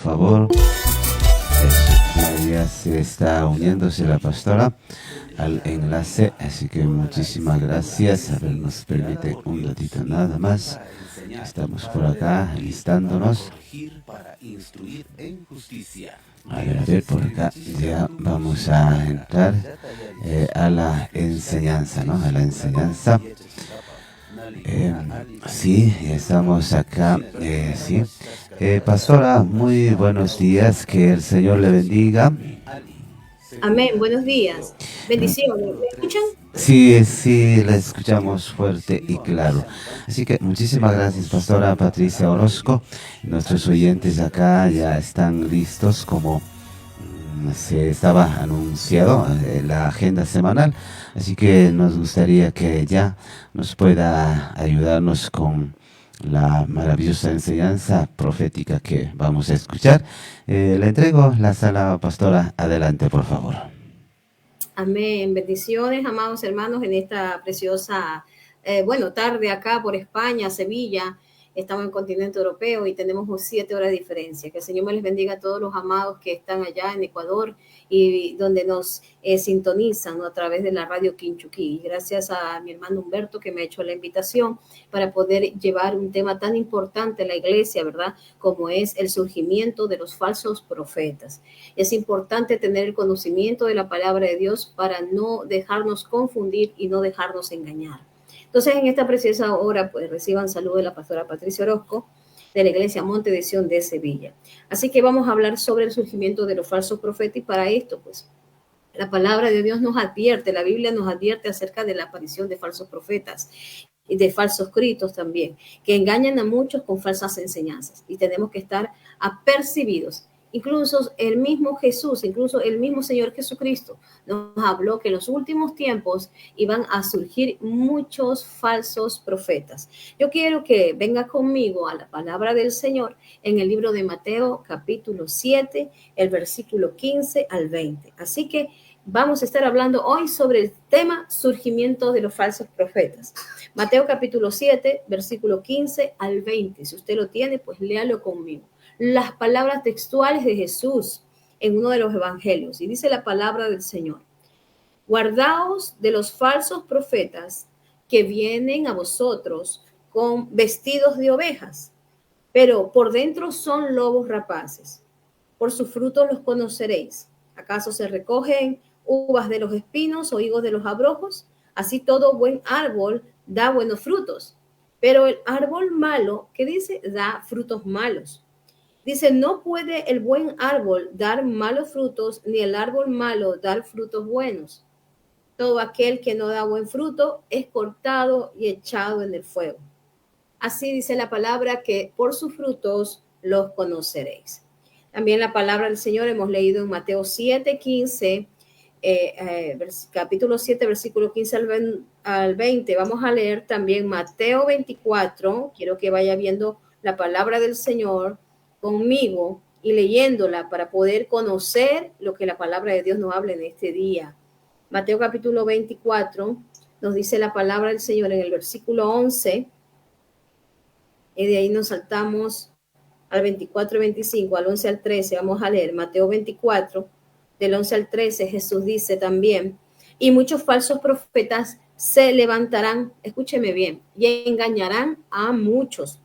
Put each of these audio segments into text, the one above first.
favor. Eso, ya se está uniéndose la pastora al enlace, así que muchísimas gracias. A ver, nos permite un ratito nada más. Estamos por acá listándonos. A ver, por acá ya vamos a entrar a la enseñanza, ¿no? A la enseñanza. Sí, estamos acá, sí. Pastora, muy buenos días, que el Señor le bendiga. Amén, buenos días. Bendiciones. ¿Me escuchan? Sí, sí, la escuchamos fuerte y claro. Así que muchísimas gracias, Pastora Patricia Orozco. Nuestros oyentes acá ya están listos como se estaba anunciado la agenda semanal. Así que nos gustaría que ya nos pueda ayudarnos con la maravillosa enseñanza profética que vamos a escuchar. Le entrego la sala, Pastora. Adelante, por favor. Amén. Bendiciones, amados hermanos, en esta preciosa, tarde acá por España, Sevilla. Estamos en el continente europeo y tenemos 7 horas de diferencia. Que el Señor me les bendiga a todos los amados que están allá en Ecuador y donde nos sintonizan, ¿no?, a través de la radio Quinchuquí. Gracias a mi hermano Humberto que me ha hecho la invitación para poder llevar un tema tan importante en la iglesia, ¿verdad? Como es el surgimiento de los falsos profetas. Es importante tener el conocimiento de la palabra de Dios para no dejarnos confundir y no dejarnos engañar. Entonces, en esta preciosa hora, pues reciban salud de la pastora Patricia Orozco de la Iglesia Monte de Sion de Sevilla. Así que vamos a hablar sobre el surgimiento de los falsos profetas y para esto, pues, la palabra de Dios nos advierte, la Biblia nos advierte acerca de la aparición de falsos profetas y de falsos cristos también, que engañan a muchos con falsas enseñanzas y tenemos que estar apercibidos. Incluso el mismo Jesús, incluso el mismo Señor Jesucristo nos habló que en los últimos tiempos iban a surgir muchos falsos profetas. Yo quiero que venga conmigo a la palabra del Señor en el libro de Mateo capítulo 7, el versículo 15 al 20. Así que vamos a estar hablando hoy sobre el tema surgimiento de los falsos profetas. Mateo capítulo 7, versículo 15 al 20. Si usted lo tiene, pues léalo conmigo. Las palabras textuales de Jesús en uno de los evangelios. Y dice la palabra del Señor: guardaos de los falsos profetas que vienen a vosotros con vestidos de ovejas, pero por dentro son lobos rapaces. Por sus frutos los conoceréis. ¿Acaso se recogen uvas de los espinos o higos de los abrojos? Así todo buen árbol da buenos frutos. Pero el árbol malo, ¿qué dice? Da frutos malos. Dice, no puede el buen árbol dar malos frutos, ni el árbol malo dar frutos buenos. Todo aquel que no da buen fruto es cortado y echado en el fuego. Así dice la palabra, que por sus frutos los conoceréis. También la palabra del Señor hemos leído en Mateo 7, 15, capítulo 7, versículo 15 al 20. Vamos a leer también Mateo 24. Quiero que vaya viendo la palabra del Señor conmigo y leyéndola para poder conocer lo que la palabra de Dios nos habla en este día. Mateo capítulo 24 nos dice la palabra del Señor en el versículo 11. Y de ahí nos saltamos al 24 y 25, al 11 al 13. Vamos a leer Mateo 24, del 11 al 13. Jesús dice también, y muchos falsos profetas se levantarán, escúcheme bien, y engañarán a muchos.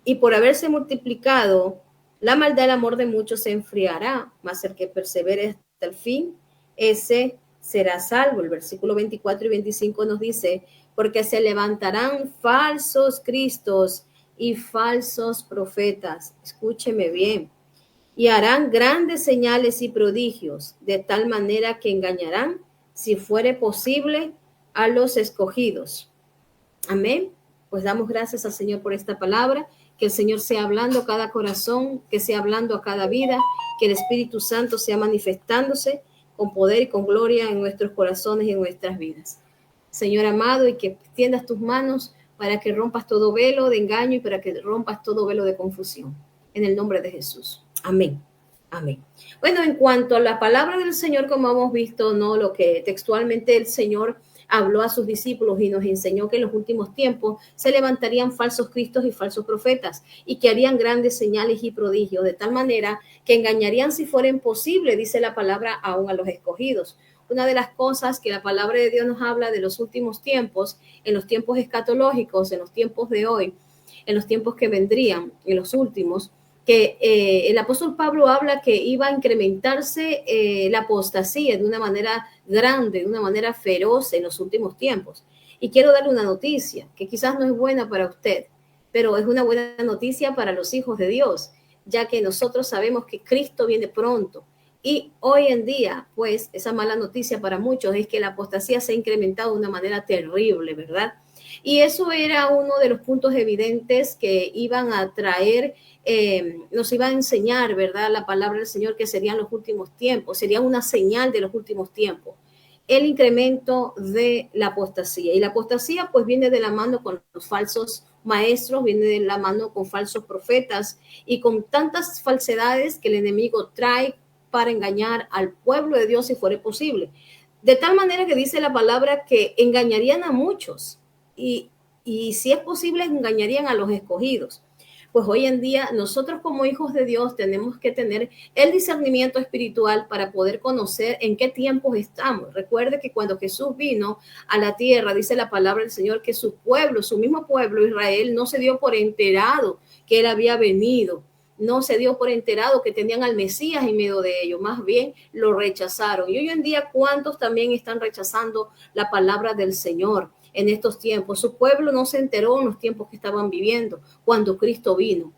Y por haberse multiplicado la maldad, el amor de muchos se enfriará, mas el que persevere hasta el fin, ese será salvo. El versículo 24 y 25 nos dice, porque se levantarán falsos cristos y falsos profetas. Escúcheme bien. Y harán grandes señales y prodigios, de tal manera que engañarán, si fuere posible, a los escogidos. Amén. Pues damos gracias al Señor por esta palabra, que el Señor sea hablando a cada corazón, que sea hablando a cada vida, que el Espíritu Santo sea manifestándose con poder y con gloria en nuestros corazones y en nuestras vidas. Señor amado, y que extiendas tus manos para que rompas todo velo de engaño y para que rompas todo velo de confusión. En el nombre de Jesús. Amén. Amén. Bueno, en cuanto a la palabra del Señor, como hemos visto, ¿no?, lo que textualmente el Señor habló a sus discípulos y nos enseñó que en los últimos tiempos se levantarían falsos cristos y falsos profetas y que harían grandes señales y prodigios, de tal manera que engañarían si fuera imposible, dice la palabra, aún a los escogidos. Una de las cosas que la palabra de Dios nos habla de los últimos tiempos, en los tiempos escatológicos, en los tiempos de hoy, en los tiempos que vendrían, en los últimos, que el apóstol Pablo habla que iba a incrementarse la apostasía de una manera grande, de una manera feroz en los últimos tiempos. Y quiero darle una noticia que quizás no es buena para usted, pero es una buena noticia para los hijos de Dios, ya que nosotros sabemos que Cristo viene pronto. Y hoy en día, pues, esa mala noticia para muchos es que la apostasía se ha incrementado de una manera terrible, ¿verdad? Y eso era uno de los puntos evidentes que iban a traer, nos iba a enseñar, ¿verdad? La palabra del Señor, que serían los últimos tiempos, sería una señal de los últimos tiempos. El incremento de la apostasía. Y la apostasía, pues, viene de la mano con los falsos maestros, viene de la mano con falsos profetas y con tantas falsedades que el enemigo trae para engañar al pueblo de Dios si fuera posible. De tal manera que dice la palabra que engañarían a muchos y, y si es posible engañarían a los escogidos. Pues hoy en día nosotros como hijos de Dios tenemos que tener el discernimiento espiritual para poder conocer en qué tiempos estamos. Recuerde que cuando Jesús vino a la tierra, dice la palabra del Señor, que su pueblo, su mismo pueblo Israel, no se dio por enterado que él había venido. No se dio por enterado que tenían al Mesías en medio de ellos, más bien lo rechazaron. Y hoy en día, ¿cuántos también están rechazando la palabra del Señor en estos tiempos? Su pueblo no se enteró en los tiempos que estaban viviendo cuando Cristo vino.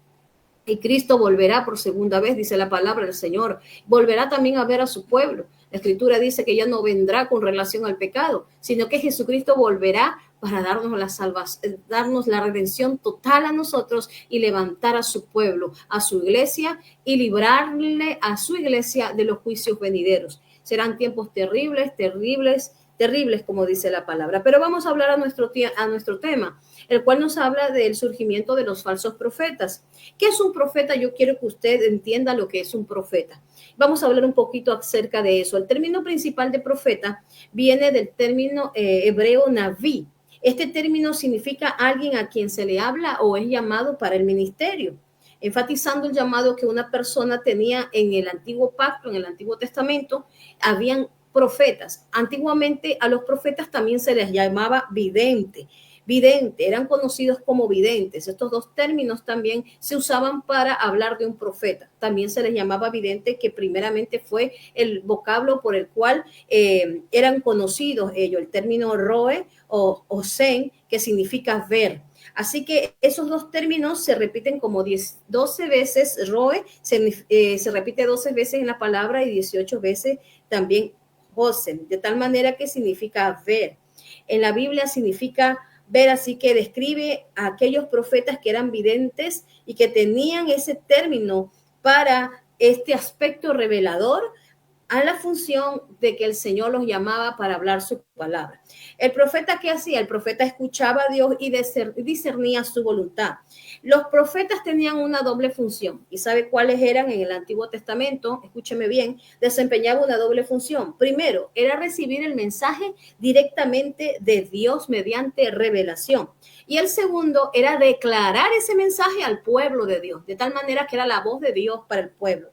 Y Cristo volverá por segunda vez, dice la palabra del Señor. Volverá también a ver a su pueblo. La Escritura dice que ya no vendrá con relación al pecado, sino que Jesucristo volverá para darnos la salvación, darnos la redención total a nosotros y levantar a su pueblo, a su iglesia y librarle a su iglesia de los juicios venideros. Serán tiempos terribles, terribles, terribles, como dice la palabra. Pero vamos a hablar a nuestro tema, el cual nos habla del surgimiento de los falsos profetas. ¿Qué es un profeta? Yo quiero que usted entienda lo que es un profeta. Vamos a hablar un poquito acerca de eso. El término principal de profeta viene del término hebreo naví. Este término significa alguien a quien se le habla o es llamado para el ministerio, enfatizando el llamado que una persona tenía en el antiguo pacto, en el Antiguo Testamento. Habían profetas. Antiguamente a los profetas también se les llamaba vidente. Vidente, eran conocidos como videntes. Estos dos términos también se usaban para hablar de un profeta. También se les llamaba vidente, que primeramente fue el vocablo por el cual eran conocidos ellos, el término roe o sen, que significa ver. Así que esos dos términos se repiten como 12 veces. Roe se repite 12 veces en la palabra y 18 veces también Hosen, de tal manera que significa ver. En la Biblia significa ver, así que describe a aquellos profetas que eran videntes y que tenían ese término para este aspecto revelador a la función de que el Señor los llamaba para hablar su palabra. El profeta, ¿qué hacía? El profeta escuchaba a Dios y discernía su voluntad. Los profetas tenían una doble función. ¿Y sabe cuáles eran en el Antiguo Testamento? Escúcheme bien, desempeñaba una doble función. Primero, era recibir el mensaje directamente de Dios mediante revelación. Y el segundo era declarar ese mensaje al pueblo de Dios, de tal manera que era la voz de Dios para el pueblo.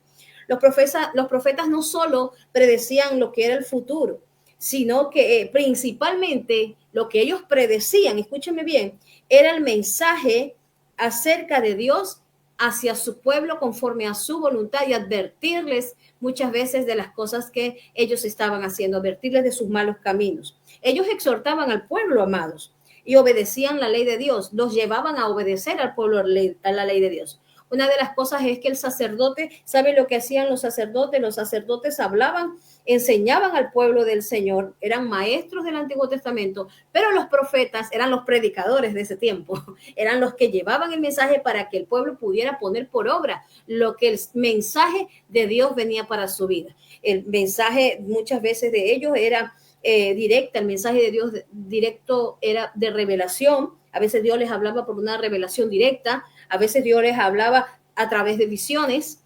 Los profetas no solo predecían lo que era el futuro, sino que principalmente lo que ellos predecían, escúchenme bien, era el mensaje acerca de Dios hacia su pueblo conforme a su voluntad y advertirles muchas veces de las cosas que ellos estaban haciendo, advertirles de sus malos caminos. Ellos exhortaban al pueblo, amados, y obedecían la ley de Dios, los llevaban a obedecer al pueblo a la ley de Dios. Una de las cosas es que el sacerdote, ¿sabe lo que hacían los sacerdotes? Los sacerdotes hablaban, enseñaban al pueblo del Señor, eran maestros del Antiguo Testamento, pero los profetas eran los predicadores de ese tiempo, eran los que llevaban el mensaje para que el pueblo pudiera poner por obra lo que el mensaje de Dios venía para su vida. El mensaje muchas veces de ellos era directa, el mensaje de Dios directo era de revelación. A veces Dios les hablaba por una revelación directa, a veces Dios les hablaba a través de visiones,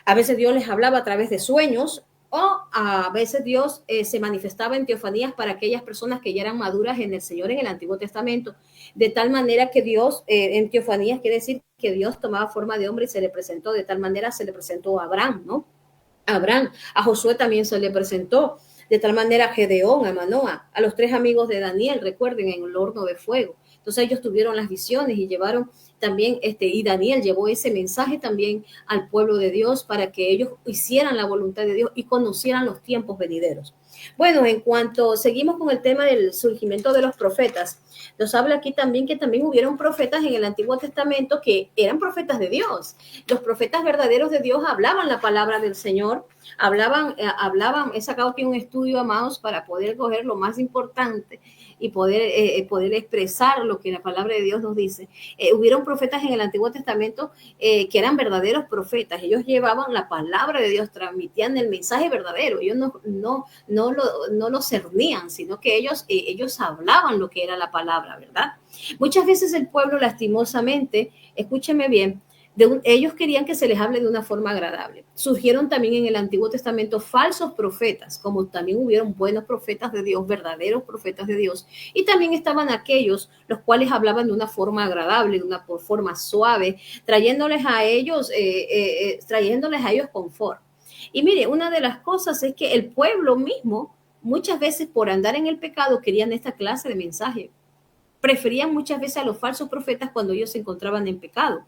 a veces Dios les hablaba a través de sueños, O a veces Dios se manifestaba en teofanías para aquellas personas que ya eran maduras en el Señor en el Antiguo Testamento, de tal manera que Dios, en teofanías quiere decir que Dios tomaba forma de hombre y se le presentó, de tal manera se le presentó a Abraham, ¿no? A Abraham, a Josué también se le presentó, de tal manera a Gedeón, a Manoa, a los 3 amigos de Daniel, recuerden, en el horno de fuego. Entonces ellos tuvieron las visiones y llevaron también, y Daniel llevó ese mensaje también al pueblo de Dios para que ellos hicieran la voluntad de Dios y conocieran los tiempos venideros. Bueno, en cuanto seguimos con el tema del surgimiento de los profetas, nos habla aquí también que también hubieron profetas en el Antiguo Testamento que eran profetas de Dios. Los profetas verdaderos de Dios hablaban la palabra del Señor, hablaban, he sacado aquí un estudio, amados, para poder coger lo más importante y poder expresar lo que la palabra de Dios nos dice. Hubieron profetas en el Antiguo Testamento que eran verdaderos profetas. Ellos llevaban la palabra de Dios, transmitían el mensaje verdadero. Ellos no lo cernían, sino que ellos hablaban lo que era la palabra, ¿verdad? Muchas veces el pueblo, lastimosamente, escúcheme bien, ellos querían que se les hable de una forma agradable. Surgieron también en el Antiguo Testamento falsos profetas, como también hubieron buenos profetas de Dios, verdaderos profetas de Dios, y también estaban aquellos los cuales hablaban de una forma agradable, de una forma suave, trayéndoles a ellos confort. Y mire, una de las cosas es que el pueblo mismo, muchas veces por andar en el pecado, querían esta clase de mensaje. Preferían muchas veces a los falsos profetas cuando ellos se encontraban en pecado.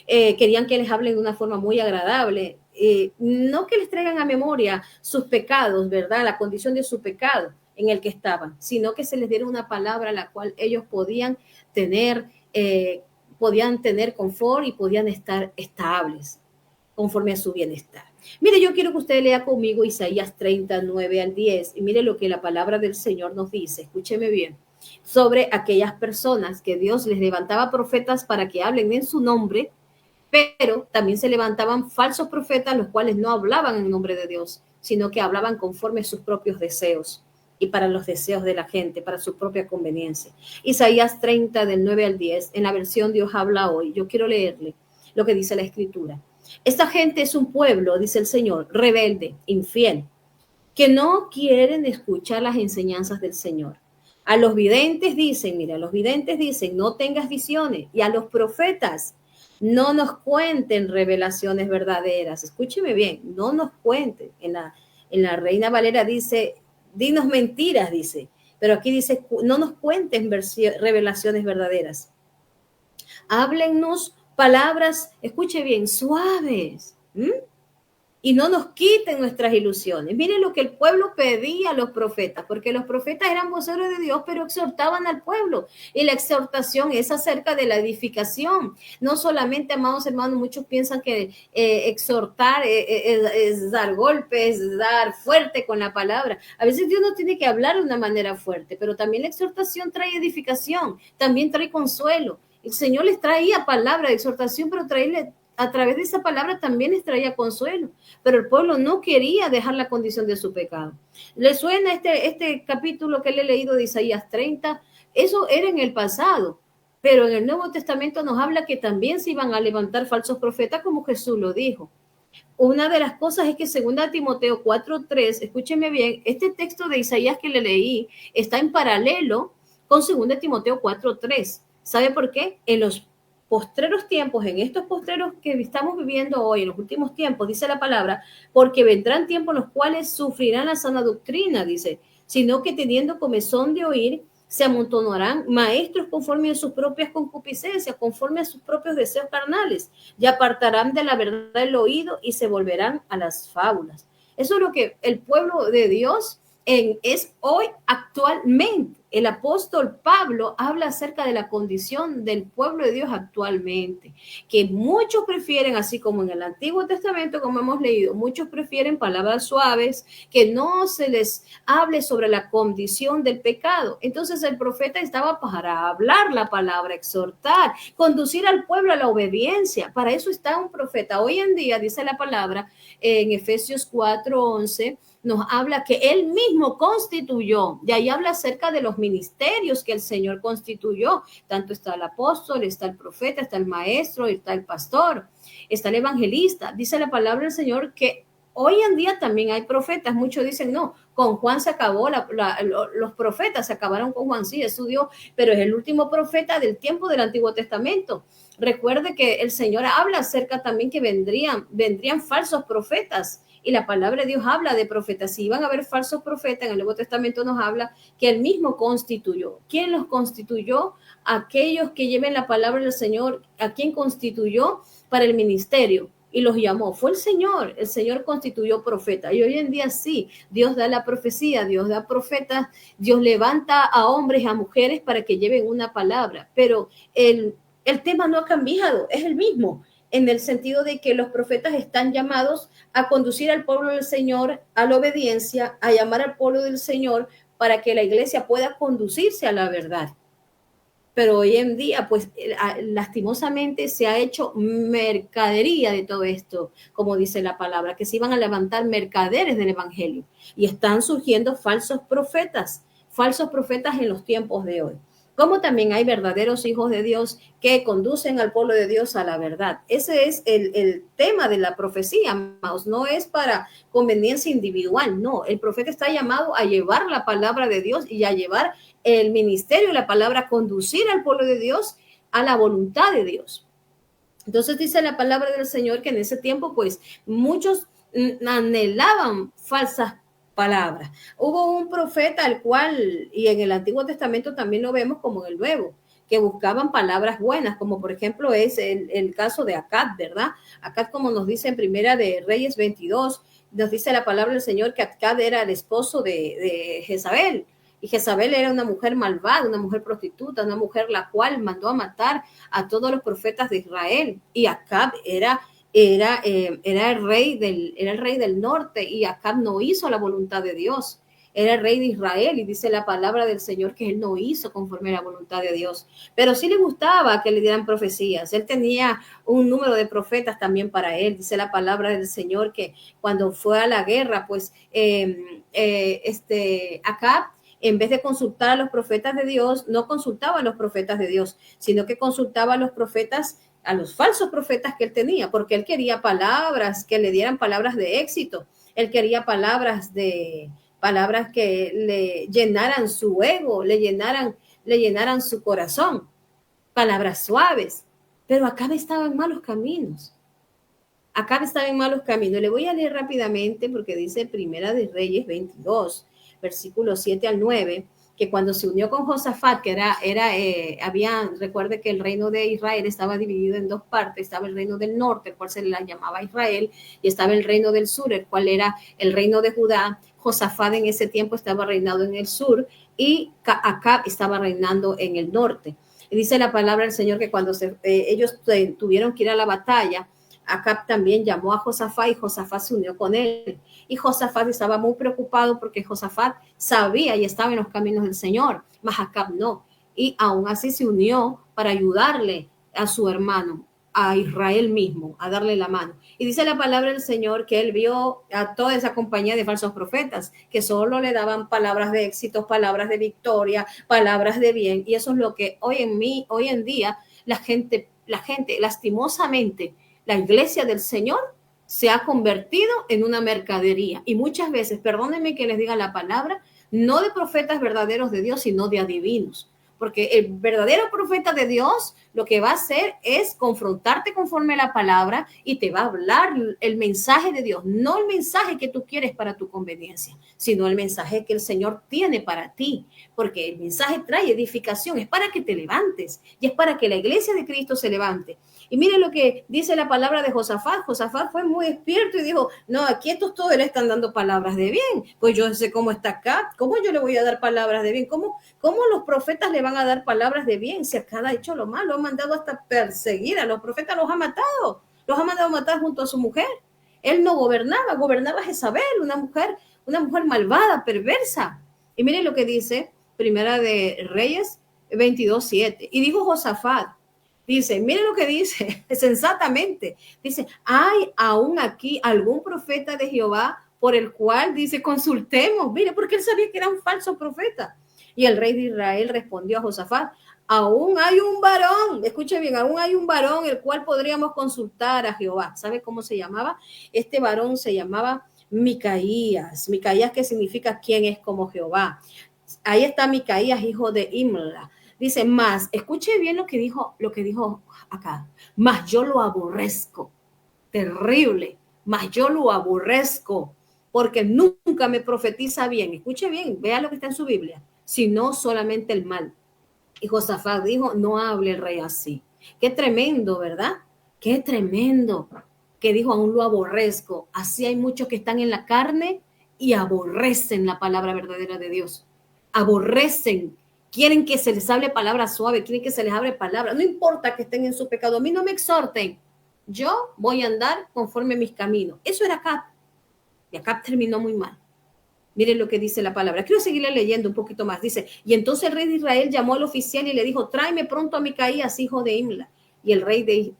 Querían que les hablen de una forma muy agradable, no que les traigan a memoria sus pecados, ¿verdad? La condición de su pecado en el que estaban, sino que se les diera una palabra a la cual ellos tener, podían tener confort y podían estar estables conforme a su bienestar. Mire, yo quiero que usted lea conmigo Isaías 39 al 10 y mire lo que la palabra del Señor nos dice, escúcheme bien, sobre aquellas personas que Dios les levantaba profetas para que hablen en su nombre, pero también se levantaban falsos profetas, los cuales no hablaban en nombre de Dios, sino que hablaban conforme a sus propios deseos y para los deseos de la gente, para su propia conveniencia. Isaías 30 del 9 al 10, en la versión Dios habla hoy. Yo quiero leerle lo que dice la Escritura. Esta gente es un pueblo, dice el Señor, rebelde, infiel, que no quieren escuchar las enseñanzas del Señor. A los videntes dicen, mira, los videntes dicen, no tengas visiones, y a los profetas, no nos cuenten revelaciones verdaderas. Escúcheme bien, no nos cuenten. En la Reina Valera dice, dinos mentiras, dice, pero aquí dice, no nos cuenten revelaciones verdaderas. Háblennos palabras, escuche bien, suaves. Y no nos quiten nuestras ilusiones. Miren lo que el pueblo pedía a los profetas, porque los profetas eran voceros de Dios, pero exhortaban al pueblo. Y la exhortación es acerca de la edificación. No solamente, amados hermanos, muchos piensan que exhortar es dar golpes, es dar fuerte con la palabra. A veces Dios no tiene que hablar de una manera fuerte, pero también la exhortación trae edificación, también trae consuelo. El Señor les traía palabra de exhortación, pero a través de esa palabra también les traía consuelo, pero el pueblo no quería dejar la condición de su pecado. ¿Le suena este capítulo que le he leído de Isaías 30? Eso era en el pasado, pero en el Nuevo Testamento nos habla que también se iban a levantar falsos profetas como Jesús lo dijo. Una de las cosas es que 2 Timoteo 4:3, escúcheme bien, este texto de Isaías que le leí está en paralelo con 2 Timoteo 4:3. ¿Sabe por qué? En los postreros tiempos, en estos postreros que estamos viviendo hoy, en los últimos tiempos, dice la palabra, porque vendrán tiempos en los cuales sufrirán la sana doctrina, dice, sino que teniendo comezón de oír, se amontonarán maestros conforme a sus propias concupiscencias, conforme a sus propios deseos carnales, y apartarán de la verdad el oído y se volverán a las fábulas. Eso es lo que el pueblo de Dios es hoy actualmente. El apóstol Pablo habla acerca de la condición del pueblo de Dios actualmente, que muchos prefieren, así como en el Antiguo Testamento, como hemos leído, muchos prefieren palabras suaves, que no se les hable sobre la condición del pecado. Entonces el profeta estaba para hablar la palabra, exhortar, conducir al pueblo a la obediencia. Para eso está un profeta. Hoy en día, dice la palabra en Efesios 4:11, nos habla que él mismo constituyó, y ahí habla acerca de los ministerios que el Señor constituyó. Tanto está el apóstol, está el profeta, está el maestro, está el pastor, está el evangelista. Dice la palabra del Señor que Hoy en día también hay profetas. Muchos dicen, no, con Juan se acabó, los profetas se acabaron con Juan. Sí, eso Dios, pero es el último profeta del tiempo del Antiguo Testamento. Recuerde que el Señor habla acerca también que vendrían falsos profetas. Y la palabra de Dios habla de profetas. Si iban a haber falsos profetas, en el Nuevo Testamento nos habla que él mismo constituyó. ¿Quién los constituyó? Aquellos que lleven la palabra del Señor. ¿A quién constituyó para el ministerio? Y los llamó. Fue el Señor constituyó profeta. Y hoy en día sí, Dios da la profecía, Dios da profetas, Dios levanta a hombres, a mujeres para que lleven una palabra. Pero el tema no ha cambiado, es el mismo, en el sentido de que los profetas están llamados a conducir al pueblo del Señor a la obediencia, a llamar al pueblo del Señor para que la iglesia pueda conducirse a la verdad. Pero hoy en día, pues lastimosamente se ha hecho mercadería de todo esto, como dice la palabra, que se iban a levantar mercaderes del evangelio y están surgiendo falsos profetas en los tiempos de hoy. Como también hay verdaderos hijos de Dios que conducen al pueblo de Dios a la verdad. Ese es el tema de la profecía, amados. No es para conveniencia individual, no. El profeta está llamado a llevar la palabra de Dios y a llevar el ministerio, la palabra, conducir al pueblo de Dios a la voluntad de Dios. Entonces dice la palabra del Señor que en ese tiempo, pues, muchos anhelaban falsas palabras. Hubo un profeta al cual, y en el Antiguo Testamento también lo vemos como en el Nuevo, que buscaban palabras buenas, como por ejemplo es el caso de Acab, ¿verdad? Acab, como nos dice en Primera de Reyes 22, nos dice la palabra del Señor que Acab era el esposo de Jezabel. Y Jezabel era una mujer malvada, una mujer prostituta, una mujer la cual mandó a matar a todos los profetas de Israel. Y Acab era el rey del norte, y Acab no hizo la voluntad de Dios. Era el rey de Israel, y dice la palabra del Señor que él no hizo conforme a la voluntad de Dios. Pero sí le gustaba que le dieran profecías. Él tenía un número de profetas también para él. Dice la palabra del Señor que cuando fue a la guerra, pues Acab, en vez de consultar a los profetas de Dios, no consultaba a los profetas de Dios, sino que consultaba a los profetas, a los falsos profetas que él tenía, porque él quería palabras, que le dieran palabras de éxito. Él quería palabras que le llenaran su ego, le llenaran su corazón, palabras suaves. Pero Acab estaba en malos caminos. Acab estaba en malos caminos. Le voy a leer rápidamente porque dice Primera de Reyes 22, versículos 7 al 9, que cuando se unió con Josafat, que recuerde que el reino de Israel estaba dividido en dos partes. Estaba el reino del norte, el cual se le llamaba Israel, y estaba el reino del sur, el cual era el reino de Judá. Josafat en ese tiempo estaba reinando en el sur y Acab estaba reinando en el norte. Y dice la palabra del Señor que cuando ellos tuvieron que ir a la batalla, Acab también llamó a Josafat y Josafat se unió con él. Y Josafat estaba muy preocupado porque Josafat sabía y estaba en los caminos del Señor, mas Acab no. Y aún así se unió para ayudarle a su hermano, a Israel mismo, a darle la mano. Y dice la palabra del Señor que él vio a toda esa compañía de falsos profetas que solo le daban palabras de éxito, palabras de victoria, palabras de bien. Y eso es lo que hoy en día la gente lastimosamente, la iglesia del Señor se ha convertido en una mercadería. Y muchas veces, perdónenme que les diga la palabra, no de profetas verdaderos de Dios, sino de adivinos. Porque el verdadero profeta de Dios lo que va a hacer es confrontarte conforme a la palabra y te va a hablar el mensaje de Dios, no el mensaje que tú quieres para tu conveniencia, sino el mensaje que el Señor tiene para ti, porque el mensaje trae edificación, es para que te levantes y es para que la iglesia de Cristo se levante. Y miren lo que dice la palabra de Josafat. Josafat fue muy despierto y dijo, no, aquí estos todos le están dando palabras de bien. Pues yo sé cómo está acá, ¿cómo yo le voy a dar palabras de bien? ¿Cómo los profetas le van a dar palabras de bien si acá ha hecho lo malo? Ha mandado hasta perseguir a los profetas, los ha mandado a matar junto a su mujer. Él no gobernaba Jezabel, una mujer malvada, perversa. Y miren lo que dice Primera de Reyes 22:7. Y dijo Josafat, dice, miren lo que dice, sensatamente. Dice, ¿hay aún aquí algún profeta de Jehová por el cual, dice, consultemos? Mire, porque él sabía que era un falso profeta. Y el rey de Israel respondió a Josafat, aún hay un varón, escuche bien, aún hay un varón el cual podríamos consultar a Jehová. ¿Sabe cómo se llamaba? Este varón se llamaba Micaías, Micaías que significa quién es como Jehová. Ahí está Micaías, hijo de Imla. Dice, más, escuche bien lo que dijo acá, más yo lo aborrezco, terrible, más yo lo aborrezco, porque nunca me profetiza bien. Escuche bien, vea lo que está en su Biblia, sino solamente el mal. Y Josafat dijo, no hable el rey así. Qué tremendo, ¿verdad? Qué tremendo. Que dijo, aún lo aborrezco. Así hay muchos que están en la carne y aborrecen la palabra verdadera de Dios. Aborrecen. Quieren que se les hable palabra suave, quieren que se les hable palabra. No importa que estén en su pecado. A mí no me exhorten. Yo voy a andar conforme a mis caminos. Eso era Acab. Y Acab terminó muy mal. Miren lo que dice la palabra. Quiero seguirle leyendo un poquito más. Dice, y entonces el rey de Israel llamó al oficial y le dijo, tráeme pronto a Micaías, hijo de Imla. Y el rey de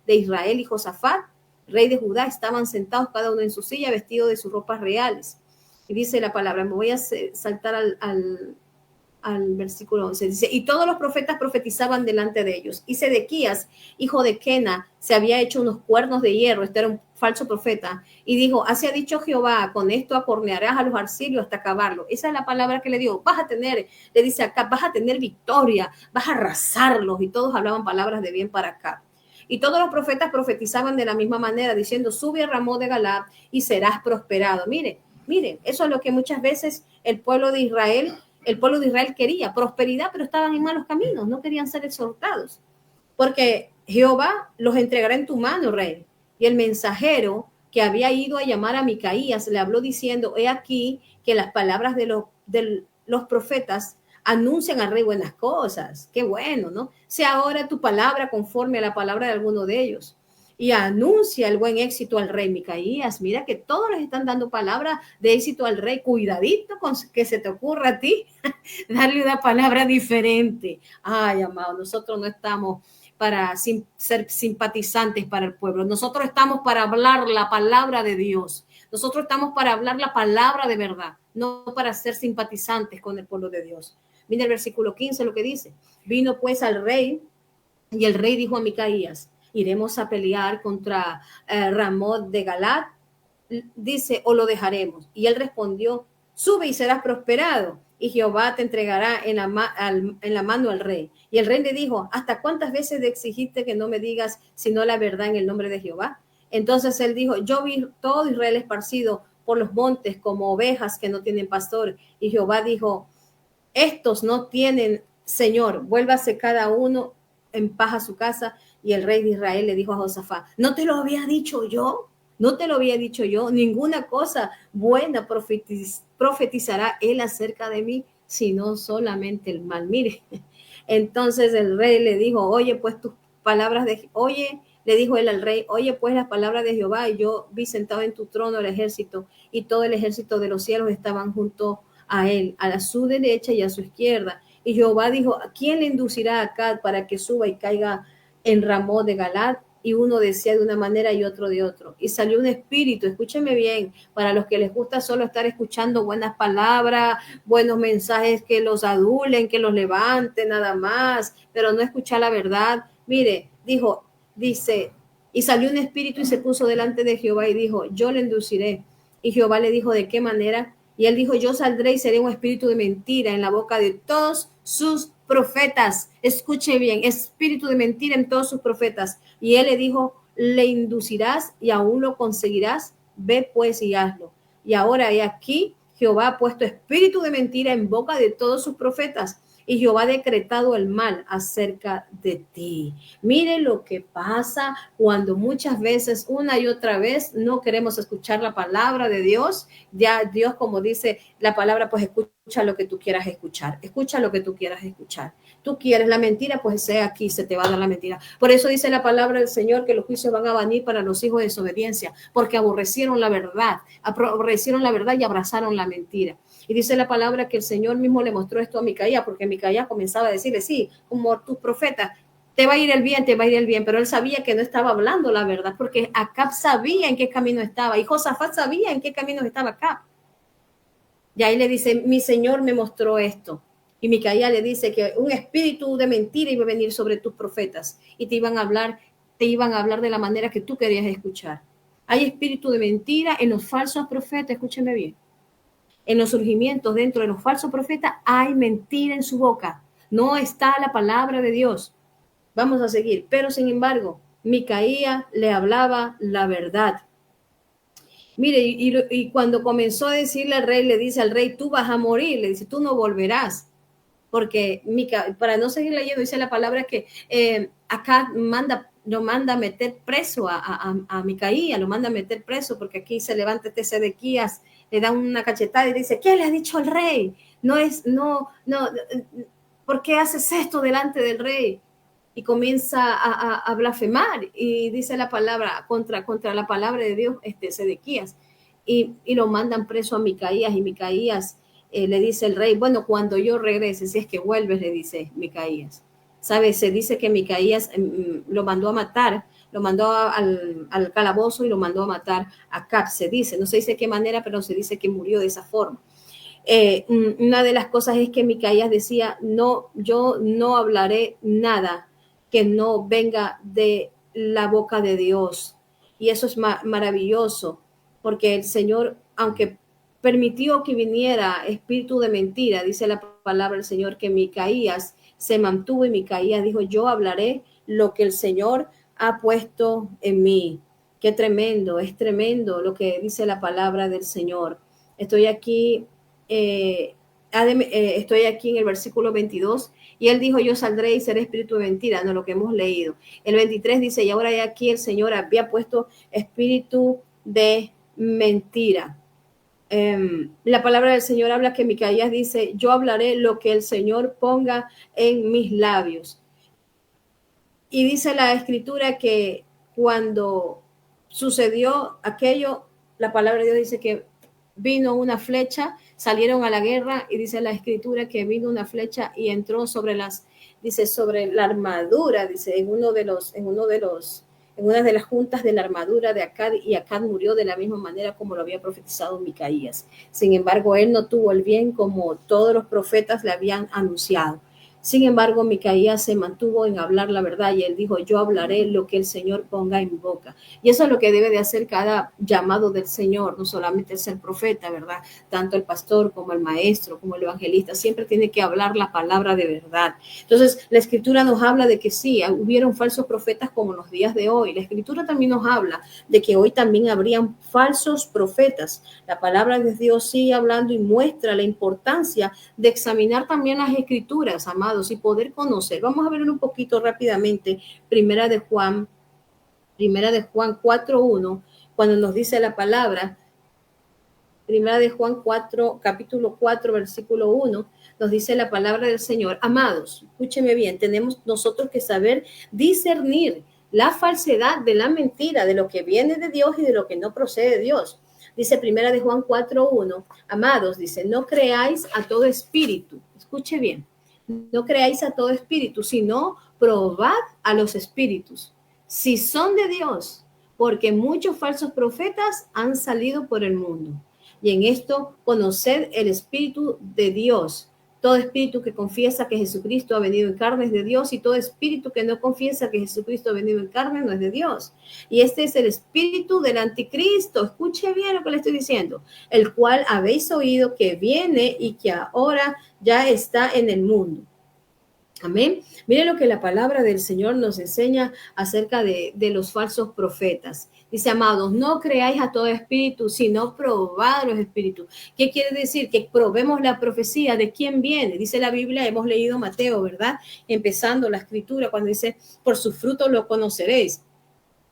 Israel y Josafat, rey de Judá, estaban sentados cada uno en su silla, vestidos de sus ropas reales. Y dice la palabra, me voy a saltar al versículo 11, dice, y todos los profetas profetizaban delante de ellos. Y Sedequías, hijo de Kena, se había hecho unos cuernos de hierro, este era un falso profeta, y dijo, así ha dicho Jehová, con esto acornearás a los arcillos hasta acabarlo. Esa es la palabra que le dio, vas a tener, le dice acá, vas a tener victoria, vas a arrasarlos, y todos hablaban palabras de bien para acá. Y todos los profetas profetizaban de la misma manera, diciendo, sube a Ramón de Galad y serás prosperado. Miren, eso es lo que muchas veces el pueblo de Israel quería, prosperidad, pero estaban en malos caminos, no querían ser exhortados. Porque Jehová los entregará en tu mano, rey. Y el mensajero que había ido a llamar a Micaías le habló diciendo, he aquí que las palabras de los profetas anuncian al rey buenas cosas. Qué bueno, ¿no? Sea ahora tu palabra conforme a la palabra de alguno de ellos. Y anuncia el buen éxito al rey Micaías. Mira que todos les están dando palabra de éxito al rey. Cuidadito con que se te ocurra a ti darle una palabra diferente. Ay, amado, nosotros no estamos para ser simpatizantes para el pueblo. Nosotros estamos para hablar la palabra de Dios. Nosotros estamos para hablar la palabra de verdad, no para ser simpatizantes con el pueblo de Dios. Mira el versículo 15 lo que dice. Vino pues al rey y el rey dijo a Micaías, iremos a pelear contra Ramón de Galad, dice, o lo dejaremos. Y él respondió, sube y serás prosperado, y Jehová te entregará en la mano al rey. Y el rey le dijo, ¿hasta cuántas veces exigiste que no me digas sino la verdad en el nombre de Jehová? Entonces él dijo, yo vi todo Israel esparcido por los montes como ovejas que no tienen pastor. Y Jehová dijo, estos no tienen Señor, vuélvase cada uno en paz a su casa. Y el rey de Israel le dijo a Josafat, ¿no te lo había dicho yo? ¿No te lo había dicho yo? Ninguna cosa buena profetizará él acerca de mí, sino solamente el mal. Mire, entonces el rey le dijo, oye, pues tus palabras le dijo él al rey, oye, pues las palabras de Jehová, y yo vi sentado en tu trono el ejército, y todo el ejército de los cielos estaban junto a él, a su derecha y a su izquierda. Y Jehová dijo, ¿a quién le inducirá acá para que suba y caiga en Ramón de Galad? Y uno decía de una manera y otro de otro. Y salió un espíritu, escúcheme bien, para los que les gusta solo estar escuchando buenas palabras, buenos mensajes que los adulen, que los levanten nada más, pero no escuchar la verdad. Mire, dice, y salió un espíritu y se puso delante de Jehová y dijo, yo le induciré. Y Jehová le dijo, ¿de qué manera? Y él dijo, yo saldré y seré un espíritu de mentira en la boca de todos sus profetas. Escuche bien, espíritu de mentira en todos sus profetas. Y él le dijo, le inducirás y aún lo conseguirás. Ve pues y hazlo. Y ahora he aquí, Jehová ha puesto espíritu de mentira en boca de todos sus profetas. Y Jehová ha decretado el mal acerca de ti. Mire lo que pasa cuando muchas veces, una y otra vez, no queremos escuchar la palabra de Dios. Ya Dios, como dice la palabra, pues escucha lo que tú quieras escuchar. Escucha lo que tú quieras escuchar. Tú quieres la mentira, pues sea aquí, se te va a dar la mentira. Por eso dice la palabra del Señor que los juicios van a venir para los hijos de desobediencia, porque aborrecieron la verdad y abrazaron la mentira. Y dice la palabra que el Señor mismo le mostró esto a Micaías, porque Micaías comenzaba a decirle, sí, como tus profetas, te va a ir el bien, te va a ir el bien, pero él sabía que no estaba hablando la verdad, porque Acab sabía en qué camino estaba, y Josafat sabía en qué camino estaba Acab. Y ahí le dice, mi Señor me mostró esto. Y Micaías le dice que un espíritu de mentira iba a venir sobre tus profetas, y te iban a hablar de la manera que tú querías escuchar. Hay espíritu de mentira en los falsos profetas, escúcheme bien. En los surgimientos dentro de los falsos profetas hay mentira en su boca. No está la palabra de Dios. Vamos a seguir. Pero sin embargo, Micaías le hablaba la verdad. Mire, y cuando comenzó a decirle al rey, le dice al rey, tú vas a morir, le dice, tú no volverás. Porque para no seguir leyendo, dice la palabra que acá lo manda a meter preso a Micaías, lo manda a meter preso, porque aquí se levanta este Sedequías, le da una cachetada y dice, ¿qué le ha dicho al rey? ¿Por qué haces esto delante del rey? Y comienza a blasfemar y dice la palabra contra la palabra de Dios, Sedequías, y lo mandan preso a Micaías, y Micaías le dice el rey, bueno, cuando yo regrese, si es que vuelves, le dice Micaías. ¿Sabes? Se dice que Micaías lo mandó a matar, lo mandó al calabozo y lo mandó a matar a Acab, se dice, no se dice de qué manera, pero se dice que murió de esa forma. Una de las cosas es que Micaías decía, no, yo no hablaré nada que no venga de la boca de Dios. Y eso es maravilloso, porque el Señor, aunque permitió que viniera espíritu de mentira, dice la palabra del Señor, que Micaías se mantuvo y Micaías dijo, yo hablaré lo que el Señor ha puesto en mí. Qué tremendo, es tremendo lo que dice la palabra del Señor. Estoy aquí estoy aquí en el versículo 22, y él dijo, yo saldré y seré espíritu de mentira, no lo que hemos leído. El 23 dice, y ahora aquí el Señor había puesto espíritu de mentira. La palabra del Señor habla que Micaías dice, yo hablaré lo que el Señor ponga en mis labios. Y dice la escritura que cuando sucedió aquello, la palabra de Dios dice que vino una flecha, salieron a la guerra, y dice la escritura que vino una flecha y entró sobre la armadura, dice, en una de las juntas de la armadura de Acab, y Acab murió de la misma manera como lo había profetizado Micaías. Sin embargo, él no tuvo el bien como todos los profetas le habían anunciado. Sin embargo, Micaías se mantuvo en hablar la verdad, y él dijo, yo hablaré lo que el Señor ponga en mi boca. Y eso es lo que debe de hacer cada llamado del Señor, no solamente el ser profeta, ¿verdad? Tanto el pastor como el maestro, como el evangelista, siempre tiene que hablar la palabra de verdad. Entonces, la escritura nos habla de que sí, hubieron falsos profetas como en los días de hoy. La escritura también nos habla de que hoy también habrían falsos profetas. La palabra de Dios sigue hablando y muestra la importancia de examinar también las escrituras, amados, y poder conocer. Vamos a ver un poquito rápidamente Primera de Juan 4:1, cuando nos dice la palabra. Primera de Juan 4, capítulo 4, versículo 1, nos dice la palabra del Señor. Amados, escúcheme bien, tenemos nosotros que saber discernir la falsedad de la mentira, de lo que viene de Dios y de lo que no procede de Dios. Dice Primera de Juan 4:1, amados, dice, no creáis a todo espíritu. Escuche bien, no creáis a todo espíritu, sino probad a los espíritus, si son de Dios, porque muchos falsos profetas han salido por el mundo. Y en esto conoced el Espíritu de Dios. Todo espíritu que confiesa que Jesucristo ha venido en carne es de Dios, y todo espíritu que no confiesa que Jesucristo ha venido en carne no es de Dios. Y este es el espíritu del anticristo. Escuche bien lo que le estoy diciendo, el cual habéis oído que viene y que ahora ya está en el mundo. Amén. Mire lo que la palabra del Señor nos enseña acerca de los falsos profetas. Dice, amados, no creáis a todo espíritu, sino probad los espíritus. ¿Qué quiere decir? Que probemos la profecía de quién viene. Dice la Biblia, hemos leído Mateo, ¿verdad? Empezando la escritura, cuando dice, por sus frutos lo conoceréis.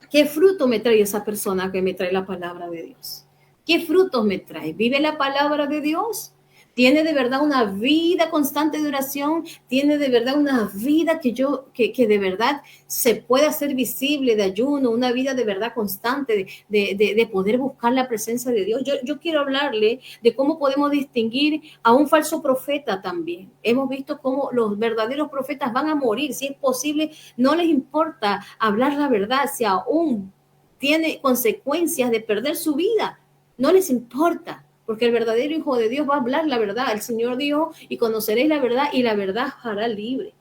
¿Qué fruto me trae esa persona que me trae la palabra de Dios? ¿Qué frutos me trae? ¿Vive la palabra de Dios? ¿Tiene de verdad una vida constante de oración? ¿Tiene de verdad una vida que de verdad se pueda hacer visible, de ayuno, una vida de verdad constante, de poder buscar la presencia de Dios? Yo quiero hablarle de cómo podemos distinguir a un falso profeta también. Hemos visto cómo los verdaderos profetas van a morir. Si es posible, no les importa hablar la verdad, si aún tiene consecuencias de perder su vida, no les importa. Porque el verdadero Hijo de Dios va a hablar la verdad. El Señor dijo, y conoceréis la verdad, y la verdad os hará libre.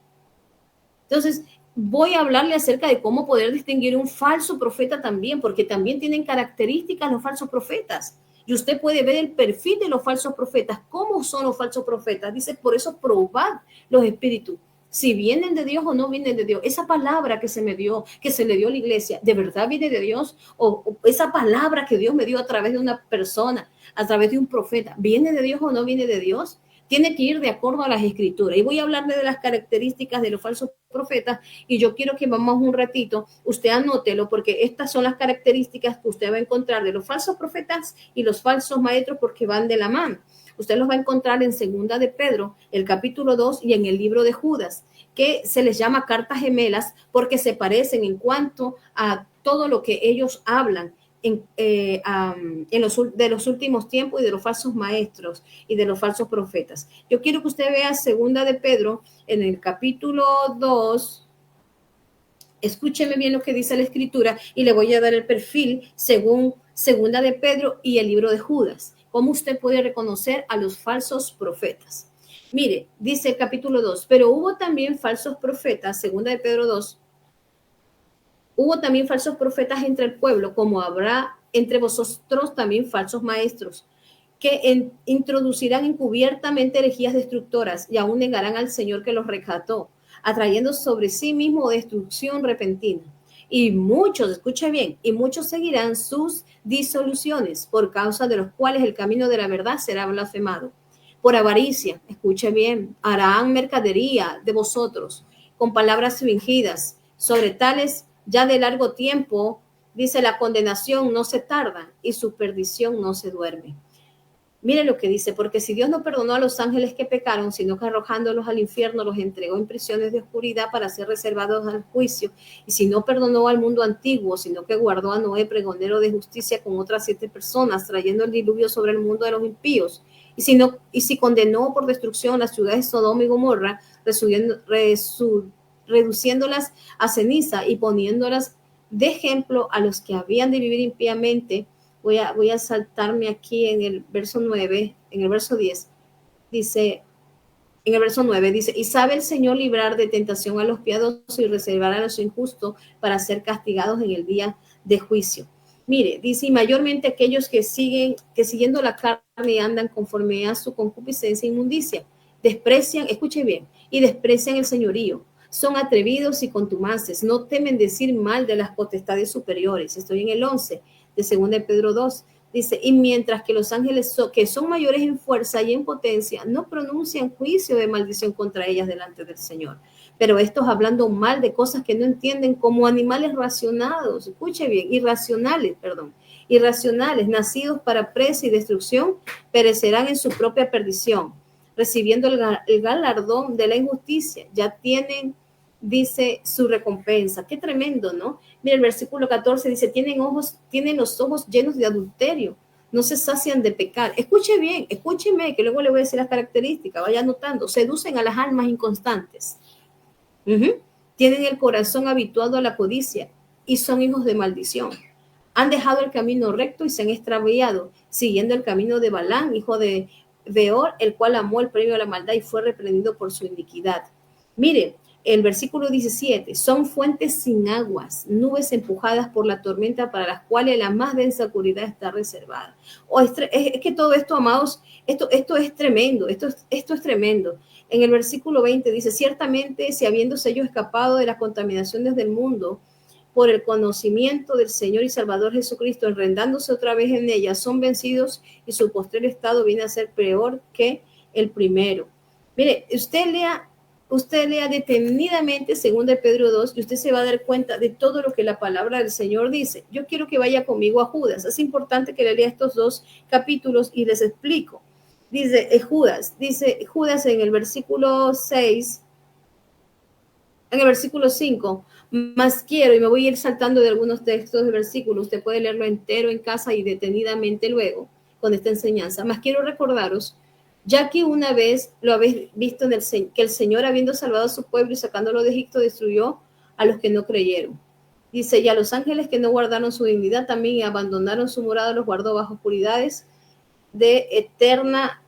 Entonces, voy a hablarle acerca de cómo poder distinguir un falso profeta también, porque también tienen características los falsos profetas. Y usted puede ver el perfil de los falsos profetas. ¿Cómo son los falsos profetas? Dice, por eso probad los espíritus, si vienen de Dios o no vienen de Dios. Esa palabra que se me dio, que se le dio a la iglesia, ¿de verdad viene de Dios? O esa palabra que Dios me dio a través de una persona, a través de un profeta, ¿viene de Dios o no viene de Dios? Tiene que ir de acuerdo a las escrituras. Y voy a hablarle de las características de los falsos profetas, y yo quiero que vamos un ratito, usted anótelo, porque estas son las características que usted va a encontrar de los falsos profetas y los falsos maestros, porque van de la mano. Usted los va a encontrar en Segunda de Pedro, el capítulo 2, y en el libro de Judas, que se les llama cartas gemelas porque se parecen en cuanto a todo lo que ellos hablan de los últimos tiempos y de los falsos maestros y de los falsos profetas. Yo quiero que usted vea Segunda de Pedro en el capítulo 2. Escúcheme bien lo que dice la escritura y le voy a dar el perfil según Segunda de Pedro y el libro de Judas. ¿Cómo usted puede reconocer a los falsos profetas? Mire, dice el capítulo 2, pero hubo también falsos profetas, Segunda de Pedro 2, hubo también falsos profetas entre el pueblo, como habrá entre vosotros también falsos maestros, que introducirán encubiertamente herejías destructoras y aún negarán al Señor que los rescató, atrayendo sobre sí mismo destrucción repentina. Y muchos, escuche bien, y muchos seguirán sus disoluciones, por causa de los cuales el camino de la verdad será blasfemado. Por avaricia, escuche bien, harán mercadería de vosotros, con palabras fingidas. Sobre tales, ya de largo tiempo, dice, la condenación no se tarda y su perdición no se duerme. Mire lo que dice, porque si Dios no perdonó a los ángeles que pecaron, sino que arrojándolos al infierno los entregó en prisiones de oscuridad para ser reservados al juicio, y si no perdonó al mundo antiguo, sino que guardó a Noé, pregonero de justicia, con otras 7 personas, trayendo el diluvio sobre el mundo de los impíos, y si condenó por destrucción las ciudades de Sodoma y Gomorra, reduciéndolas a ceniza y poniéndolas de ejemplo a los que habían de vivir impíamente. Voy a saltarme aquí en el verso 9, en el verso 10, dice, en el verso 9 dice, y sabe el Señor librar de tentación a los piadosos y reservar a los injustos para ser castigados en el día de juicio. Mire, dice, y mayormente aquellos que siguiendo la carne andan conforme a su concupiscencia e inmundicia, desprecian, escuche bien, y desprecian el señorío, son atrevidos y contumaces, no temen decir mal de las potestades superiores. Estoy en el 11 de 2 de Pedro 2, dice, y mientras que los ángeles que son mayores en fuerza y en potencia, no pronuncian juicio de maldición contra ellas delante del Señor. Pero estos hablando mal de cosas que no entienden, como animales racionados, escuche bien, irracionales, nacidos para presa y destrucción, perecerán en su propia perdición, recibiendo el galardón de la injusticia. Ya tienen, dice, su recompensa. Qué tremendo, ¿no? Mira, el versículo 14 dice, tienen los ojos llenos de adulterio, no se sacian de pecar. Escuche bien, escúcheme, que luego le voy a decir las características, vaya anotando. Seducen a las almas inconstantes. Tienen el corazón habituado a la codicia y son hijos de maldición. Han dejado el camino recto y se han extraviado, siguiendo el camino de Balán, hijo de Beor, el cual amó el premio a la maldad y fue reprendido por su iniquidad. Mire, el versículo 17, son fuentes sin aguas, nubes empujadas por la tormenta, para las cuales la más densa oscuridad está reservada. Es que todo esto, amados, esto es tremendo, esto es tremendo. En el versículo 20 dice, ciertamente, si habiéndose ellos escapado de las contaminaciones del mundo, por el conocimiento del Señor y Salvador Jesucristo, enredándose otra vez en ella, son vencidos y su posterior estado viene a ser peor que el primero. Mire, usted lea detenidamente 2 de Pedro 2 y usted se va a dar cuenta de todo lo que la palabra del Señor dice. Yo quiero que vaya conmigo a Judas. Es importante que le lea estos 2 capítulos y les explico. Dice Judas en el versículo 6, en el versículo 5, más quiero, y me voy a ir saltando de algunos textos del versículo, usted puede leerlo entero en casa y detenidamente luego con esta enseñanza, más quiero recordaros, ya que una vez lo habéis visto que el Señor, habiendo salvado a su pueblo y sacándolo de Egipto, destruyó a los que no creyeron. Dice, y a los ángeles que no guardaron su dignidad también y abandonaron su morada, los guardó bajo oscuridades de eterna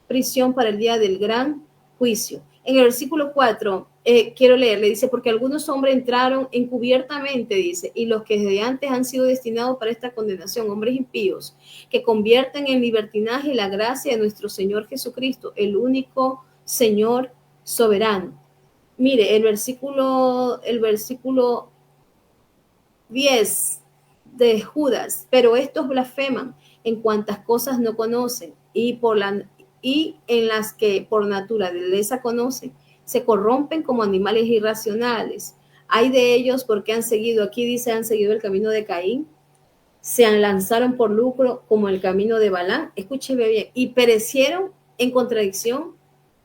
prisión para el día del gran juicio. En el versículo 4 quiero leerle, dice, porque algunos hombres entraron encubiertamente, dice, y los que desde antes han sido destinados para esta condenación, hombres impíos, que convierten en libertinaje la gracia de nuestro Señor Jesucristo, el único Señor soberano. Mire, el versículo 10 de Judas, pero estos blasfeman en cuantas cosas no conocen y en las que por naturaleza conocen, se corrompen como animales irracionales. Hay de ellos porque han seguido, aquí dice, han seguido el camino de Caín, se lanzaron por lucro como el camino de Balán, escúcheme bien, y perecieron en contradicción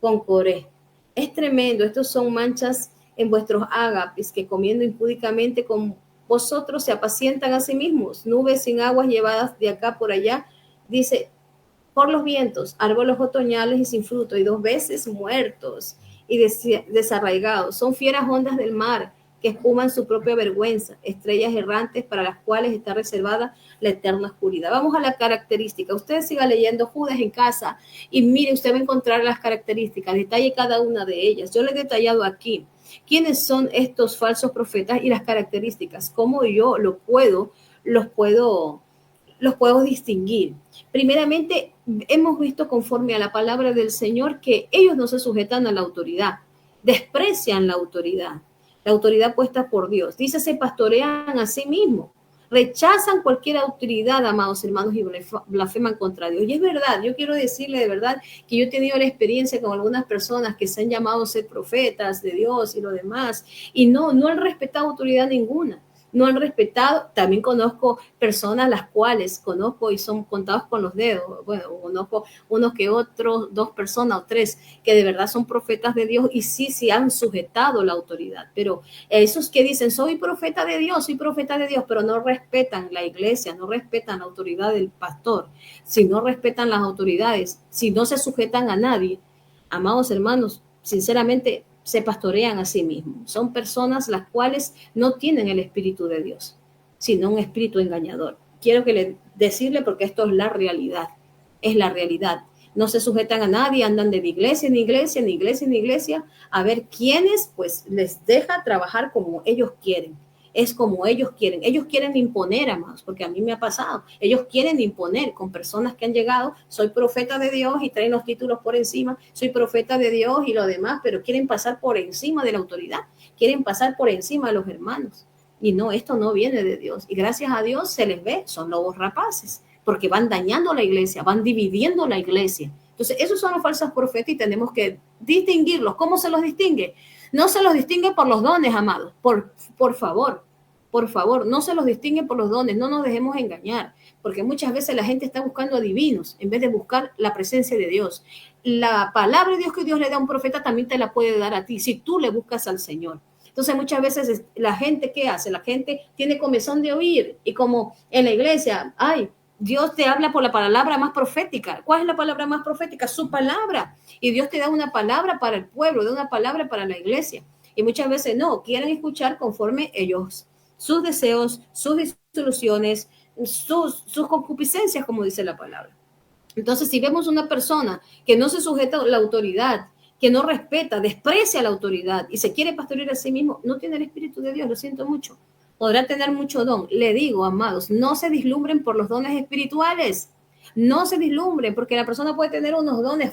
con Coré. Es tremendo, estos son manchas en vuestros ágapes que comiendo impúdicamente con vosotros se apacientan a sí mismos, nubes sin aguas llevadas de acá por allá, dice, por los vientos, árboles otoñales y sin fruto, y 2 veces muertos y desarraigados. Son fieras ondas del mar que espuman su propia vergüenza, estrellas errantes para las cuales está reservada la eterna oscuridad. Vamos a la característica. Usted siga leyendo Judas en casa y mire, usted va a encontrar las características, detalle cada una de ellas. Yo le he detallado aquí quiénes son estos falsos profetas y las características, cómo yo los puedo distinguir. Primeramente, hemos visto conforme a la palabra del Señor que ellos no se sujetan a la autoridad, desprecian la autoridad puesta por Dios. Dice, se pastorean a sí mismos, rechazan cualquier autoridad, amados hermanos, y blasfeman contra Dios. Y es verdad, yo quiero decirle de verdad que yo he tenido la experiencia con algunas personas que se han llamado a ser profetas de Dios y lo demás, y no han respetado autoridad ninguna. No han respetado, también conozco personas las cuales conozco y son contados con los dedos, bueno, conozco unos que otros, 2 personas o 3 que de verdad son profetas de Dios y sí han sujetado la autoridad, pero esos que dicen soy profeta de Dios, pero no respetan la iglesia, no respetan la autoridad del pastor, si no respetan las autoridades, si no se sujetan a nadie, amados hermanos, sinceramente se pastorean a sí mismos. Son personas las cuales no tienen el Espíritu de Dios, sino un espíritu engañador. Quiero decirle porque esto es la realidad, No se sujetan a nadie, andan de iglesia en iglesia, a ver quiénes pues les deja trabajar como ellos quieren. Es como ellos quieren imponer, amados, porque a mí me ha pasado, ellos quieren imponer con personas que han llegado, soy profeta de Dios y traen los títulos por encima, soy profeta de Dios y lo demás, pero quieren pasar por encima de la autoridad, quieren pasar por encima de los hermanos, y no, esto no viene de Dios, y gracias a Dios se les ve, son lobos rapaces, porque van dañando la iglesia, van dividiendo la iglesia. Entonces, esos son los falsos profetas y tenemos que distinguirlos. ¿Cómo se los distingue? No se los distingue por los dones, amados, por favor, no se los distingue por los dones, no nos dejemos engañar, porque muchas veces la gente está buscando adivinos en vez de buscar la presencia de Dios. La palabra de Dios que Dios le da a un profeta también te la puede dar a ti, si tú le buscas al Señor. Entonces muchas veces la gente, ¿qué hace? La gente tiene comezón de oír y como en la iglesia, Dios te habla por la palabra más profética. ¿Cuál es la palabra más profética? Su palabra. Y Dios te da una palabra para el pueblo, da una palabra para la iglesia. Y muchas veces no, quieren escuchar conforme ellos, sus deseos, sus disoluciones, sus concupiscencias, como dice la palabra. Entonces, si vemos una persona que no se sujeta a la autoridad, que no respeta, desprecia la autoridad y se quiere pastorear a sí mismo, no tiene el Espíritu de Dios, lo siento mucho. Podrá tener mucho don. Le digo, amados, no se vislumbren por los dones espirituales. No se vislumbren porque la persona puede tener unos dones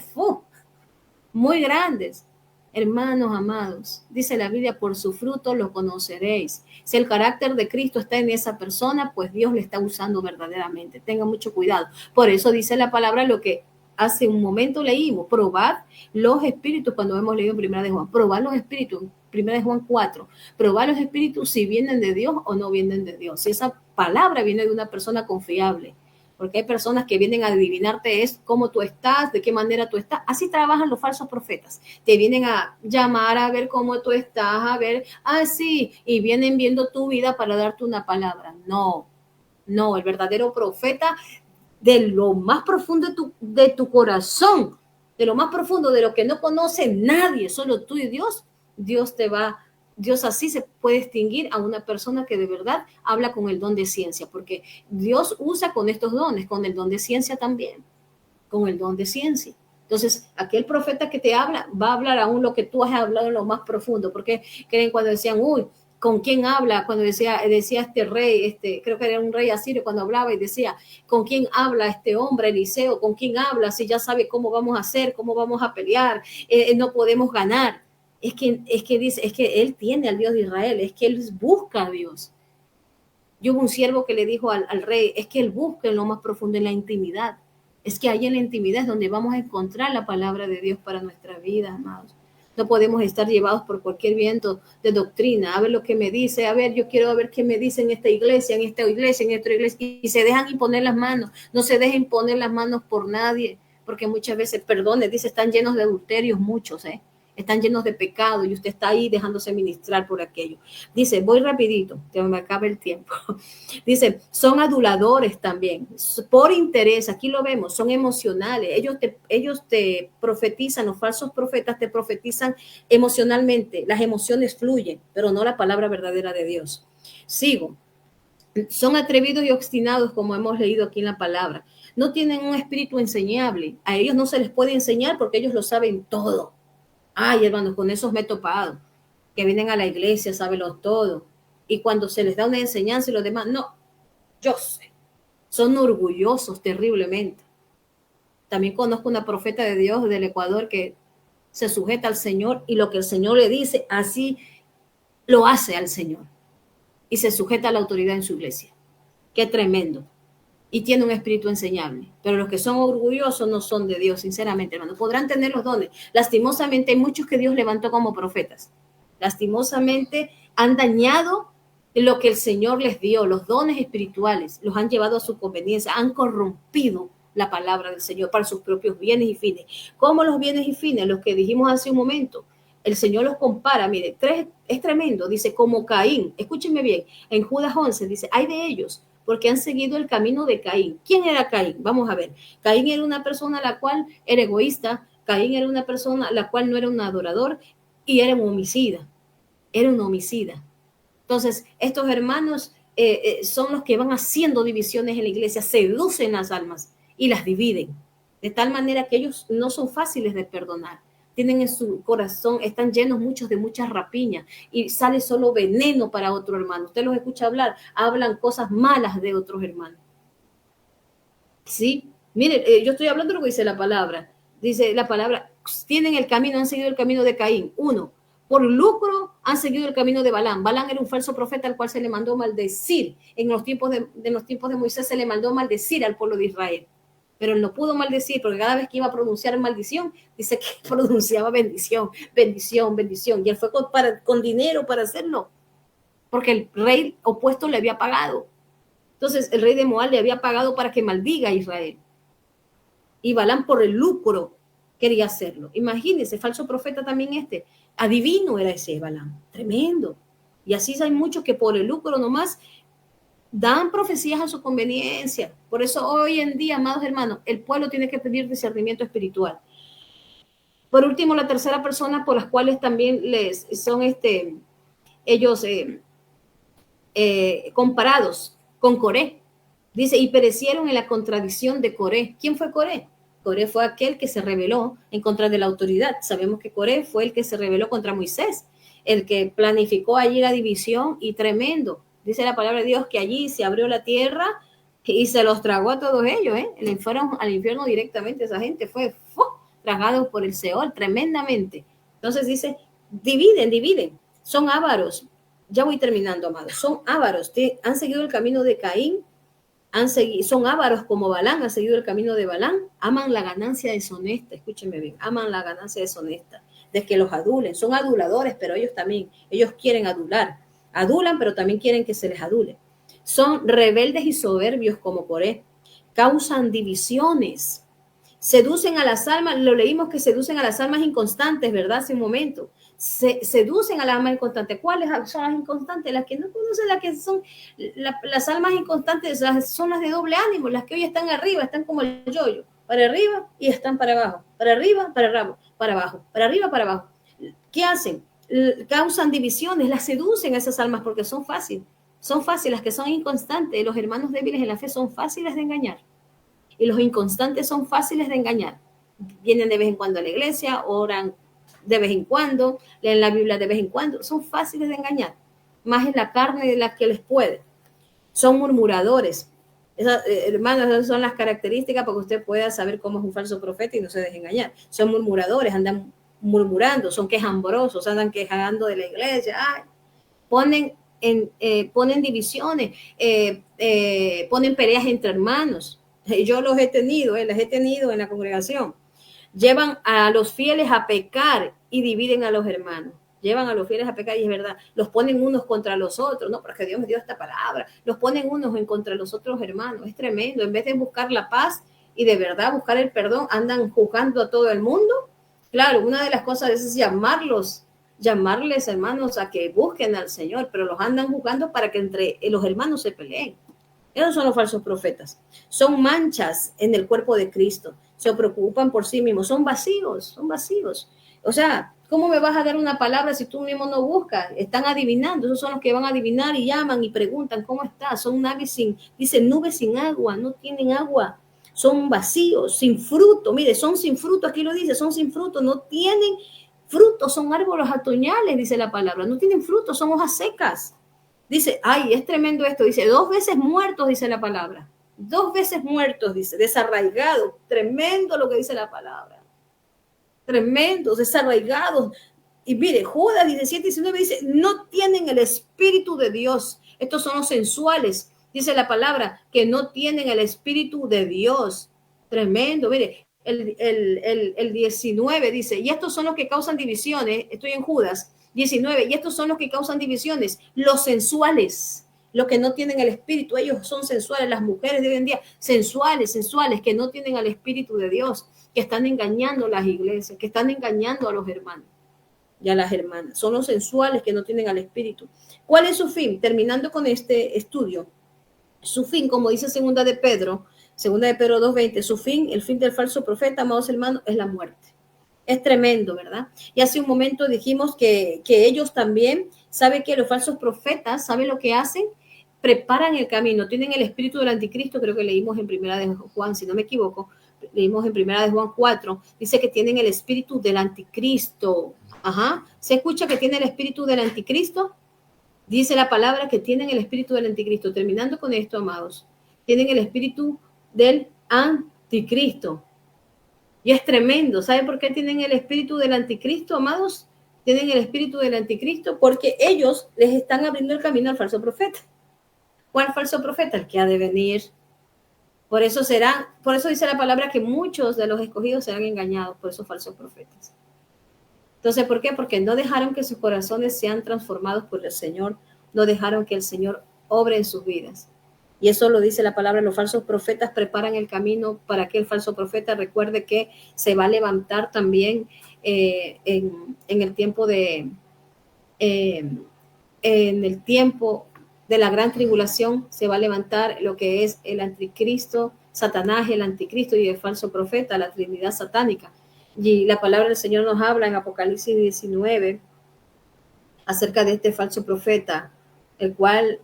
muy grandes. Hermanos amados, dice la Biblia, por su fruto lo conoceréis. Si el carácter de Cristo está en esa persona, pues Dios le está usando verdaderamente. Tengan mucho cuidado. Por eso dice la palabra lo que hace un momento leímos, probad los espíritus, cuando hemos leído en Primera de Juan, probad los espíritus, Primera de Juan 4, probad los espíritus si vienen de Dios o no vienen de Dios. Si esa palabra viene de una persona confiable, porque hay personas que vienen a adivinarte cómo tú estás, de qué manera tú estás. Así trabajan los falsos profetas. Te vienen a llamar a ver cómo tú estás, a ver, sí, y vienen viendo tu vida para darte una palabra. No, el verdadero profeta de lo más profundo de tu corazón, de lo más profundo, de lo que no conoce nadie, solo tú y Dios, Dios así se puede distinguir a una persona que de verdad habla con el don de ciencia, porque Dios usa con estos dones, con el don de ciencia también, con el don de ciencia. Entonces, aquel profeta que te habla va a hablar aún lo que tú has hablado en lo más profundo, porque creen cuando decían, uy, ¿con quién habla? Cuando decía este rey, creo que era un rey asirio, cuando hablaba y decía, ¿con quién habla este hombre, Eliseo? ¿Con quién habla? Si ya sabe cómo vamos a hacer, cómo vamos a pelear, no podemos ganar. Es que él tiene al Dios de Israel, es que él busca a Dios. Yo hubo un siervo que le dijo al rey, es que él busca en lo más profundo, en la intimidad. Es que ahí en la intimidad es donde vamos a encontrar la palabra de Dios para nuestra vida, amados. No podemos estar llevados por cualquier viento de doctrina. A ver lo que me dice, a ver, yo quiero ver qué me dice en esta iglesia, en esta iglesia, en otra iglesia. Y se dejan imponer las manos. No se dejen poner las manos por nadie, porque muchas veces, perdone, dice, están llenos de adulterios muchos, están llenos de pecado y usted está ahí dejándose ministrar por aquello. Dice, voy rapidito, que me acaba el tiempo. Dice, son aduladores también, por interés, aquí lo vemos, son emocionales. Ellos te profetizan, los falsos profetas te profetizan emocionalmente. Las emociones fluyen, pero no la palabra verdadera de Dios. Sigo. Son atrevidos y obstinados, como hemos leído aquí en la palabra. No tienen un espíritu enseñable. A ellos no se les puede enseñar porque ellos lo saben todo. Ay, hermanos, con esos me he topado, que vienen a la iglesia, sabenlo todo. Y cuando se les da una enseñanza y los demás, no, yo sé. Son orgullosos terriblemente. También conozco una profeta de Dios del Ecuador que se sujeta al Señor y lo que el Señor le dice, así lo hace al Señor. Y se sujeta a la autoridad en su iglesia. Qué tremendo. Y tiene un espíritu enseñable. Pero los que son orgullosos no son de Dios, sinceramente, hermano. Podrán tener los dones. Lastimosamente hay muchos que Dios levantó como profetas. Lastimosamente han dañado lo que el Señor les dio, los dones espirituales, los han llevado a su conveniencia, han corrompido la palabra del Señor para sus propios bienes y fines. ¿Cómo los bienes y fines? Los que dijimos hace un momento. El Señor los compara, mire, es tremendo, dice, como Caín. Escúchenme bien, en Judas 11 dice, hay de ellos porque han seguido el camino de Caín. ¿Quién era Caín? Vamos a ver. Caín era una persona la cual era egoísta, Caín era una persona la cual no era un adorador y era un homicida. Era un homicida. Entonces, estos hermanos son los que van haciendo divisiones en la iglesia, seducen las almas y las dividen, de tal manera que ellos no son fáciles de perdonar. Tienen en su corazón, están llenos muchos de muchas rapiñas y sale solo veneno para otro hermano. Usted los escucha hablar, hablan cosas malas de otros hermanos. Sí, mire, yo estoy hablando de lo que dice la palabra. Dice la palabra, tienen el camino, han seguido el camino de Caín. Uno, por lucro han seguido el camino de Balán. Balán era un falso profeta al cual se le mandó maldecir. En los tiempos de Moisés se le mandó maldecir al pueblo de Israel. Pero él no pudo maldecir porque cada vez que iba a pronunciar maldición, dice que pronunciaba bendición, bendición, bendición. Y él fue con dinero para hacerlo, porque el rey opuesto le había pagado. Entonces el rey de Moab le había pagado para que maldiga a Israel. Y Balán por el lucro quería hacerlo. Imagínense, falso profeta también adivino era ese Balán, tremendo. Y así hay muchos que por el lucro nomás dan profecías a su conveniencia. Por eso hoy en día, amados hermanos, el pueblo tiene que pedir discernimiento espiritual. Por último, la tercera persona por las cuales también les son ellos comparados con Coré. Dice, y perecieron en la contradicción de Coré. ¿Quién fue Coré? Coré fue aquel que se rebeló en contra de la autoridad. Sabemos que Coré fue el que se rebeló contra Moisés, el que planificó allí la división y tremendo. Dice la palabra de Dios que allí se abrió la tierra y se los tragó a todos ellos. Fueron al infierno directamente. Esa gente fue tragado por el Seol tremendamente. Entonces dice, dividen. Son ávaros. Ya voy terminando, amados. Son ávaros. Han seguido el camino de Caín. Son ávaros como Balán, han seguido el camino de Balán, aman la ganancia deshonesta, escúchenme bien, aman la ganancia deshonesta, de que los adulen, son aduladores, pero ellos quieren adulan, pero también quieren que se les adule. Son rebeldes y soberbios como Coré, causan divisiones, seducen a las almas, lo leímos que seducen a las almas inconstantes, ¿verdad? Hace un momento. Seducen a las almas inconstantes. ¿Cuáles son las inconstantes? Las que no conocen, las que son las almas inconstantes, son las de doble ánimo, las que hoy están arriba, están como el yoyo, para arriba y están para abajo, para arriba, para abajo, para arriba, para abajo. ¿Qué hacen? Causan divisiones, las seducen a esas almas porque son fáciles, las que son inconstantes. Los hermanos débiles en la fe son fáciles de engañar y los inconstantes son fáciles de engañar. vienen de vez en cuando a la iglesia, oran de vez en cuando, leen la Biblia de vez en cuando, son fáciles de engañar, más en la carne de la que les puede. Son murmuradores. Hermanos, esas son las características para que usted pueda saber cómo es un falso profeta y no se deje engañar. Son murmuradores, andan murmurando, son quejambrosos, andan quejando de la iglesia, ay, ponen divisiones, ponen peleas entre hermanos. Yo los he tenido, las he tenido en la congregación. Llevan a los fieles a pecar y dividen a los hermanos. Llevan a los fieles a pecar y es verdad, los ponen unos contra los otros, no, porque Dios me dio esta palabra, los ponen unos en contra los otros hermanos, es tremendo, en vez de buscar la paz y de verdad buscar el perdón, andan juzgando a todo el mundo. Claro, una de las cosas es llamarles hermanos a que busquen al Señor, pero los andan juzgando para que entre los hermanos se peleen. Esos son los falsos profetas. Son manchas en el cuerpo de Cristo. Se preocupan por sí mismos. Son vacíos, son vacíos. O sea, ¿cómo me vas a dar una palabra si tú mismo no buscas? Están adivinando. Esos son los que van a adivinar y llaman y preguntan, ¿cómo estás? Son naves dicen nubes sin agua, no tienen agua. Son vacíos, sin fruto. Mire, son sin fruto, aquí lo dice, son sin fruto, no tienen frutos, son árboles otoñales, dice la palabra. No tienen frutos, son hojas secas. Dice, ay, es tremendo esto. Dice, 2 veces muertos, dice la palabra. 2 veces muertos, dice, desarraigados. Tremendo lo que dice la palabra. Tremendos, desarraigados. Y mire, Judas 17:19 dice, no tienen el Espíritu de Dios. Estos son los sensuales. Dice la palabra, que no tienen el Espíritu de Dios. Tremendo, mire, el 19 dice, y estos son los que causan divisiones. Estoy en Judas 19, y estos son los que causan divisiones, los sensuales, los que no tienen el espíritu, ellos son sensuales, las mujeres de hoy en día, sensuales, que no tienen el espíritu de Dios, que están engañando a las iglesias, que están engañando a los hermanos y a las hermanas, son los sensuales que no tienen al espíritu. ¿Cuál es su fin? Terminando con este estudio, su fin, como dice segunda de Pedro 2:20, su fin, el fin del falso profeta, amados hermanos, es la muerte. Es tremendo, ¿verdad? Y hace un momento dijimos que ellos también, ¿saben que los falsos profetas, saben lo que hacen? Preparan el camino, tienen el espíritu del anticristo, creo que leímos en primera de Juan, si no me equivoco, leímos en primera de Juan 4, dice que tienen el espíritu del anticristo. Ajá, ¿se escucha que tiene el espíritu del anticristo? Dice la palabra que tienen el espíritu del anticristo. Terminando con esto, amados, tienen el espíritu del anticristo. Y es tremendo. ¿Saben por qué tienen el espíritu del anticristo, amados? Tienen el espíritu del anticristo porque ellos les están abriendo el camino al falso profeta. ¿Cuál falso profeta? El que ha de venir. Por eso dice la palabra que muchos de los escogidos serán engañados por esos falsos profetas. Entonces, ¿por qué? Porque no dejaron que sus corazones sean transformados por el Señor, no dejaron que el Señor obre en sus vidas. Y eso lo dice la palabra, los falsos profetas preparan el camino para que el falso profeta recuerde que se va a levantar también en el tiempo en el tiempo de la gran tribulación, se va a levantar lo que es el anticristo, Satanás, el anticristo y el falso profeta, la trinidad satánica. Y la palabra del Señor nos habla en Apocalipsis 19 acerca de este falso profeta, el cual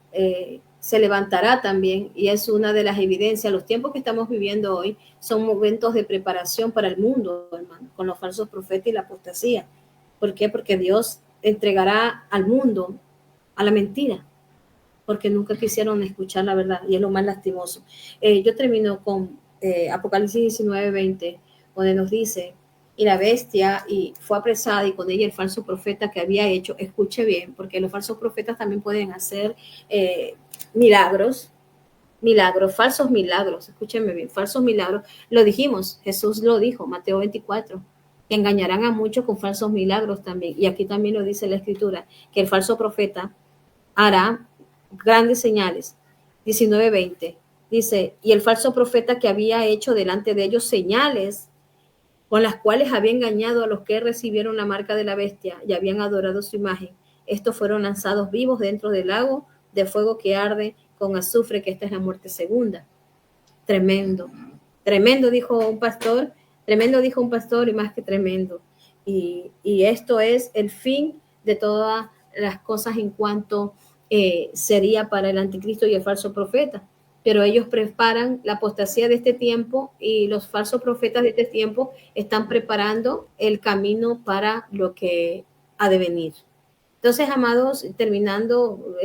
se levantará también, y es una de las evidencias. Los tiempos que estamos viviendo hoy son momentos de preparación para el mundo, hermano, con los falsos profetas y la apostasía. ¿Por qué? Porque Dios entregará al mundo a la mentira, porque nunca quisieron escuchar la verdad, y es lo más lastimoso. Yo termino con Apocalipsis 19:20, donde nos dice, y la bestia y fue apresada y con ella el falso profeta que había hecho, escuche bien, porque los falsos profetas también pueden hacer milagros, falsos milagros, escúchenme bien, falsos milagros, lo dijimos, Jesús lo dijo, Mateo 24, que engañarán a muchos con falsos milagros también, y aquí también lo dice la escritura, que el falso profeta hará grandes señales. 19:20 dice, y el falso profeta que había hecho delante de ellos señales con las cuales había engañado a los que recibieron la marca de la bestia y habían adorado su imagen. Estos fueron lanzados vivos dentro del lago de fuego que arde con azufre, que esta es la muerte segunda. Tremendo, tremendo, dijo un pastor y más que tremendo. Y esto es el fin de todas las cosas en cuanto sería para el anticristo y el falso profeta. pero ellos preparan la apostasía de este tiempo y los falsos profetas de este tiempo están preparando el camino para lo que ha de venir. Entonces, amados, terminando,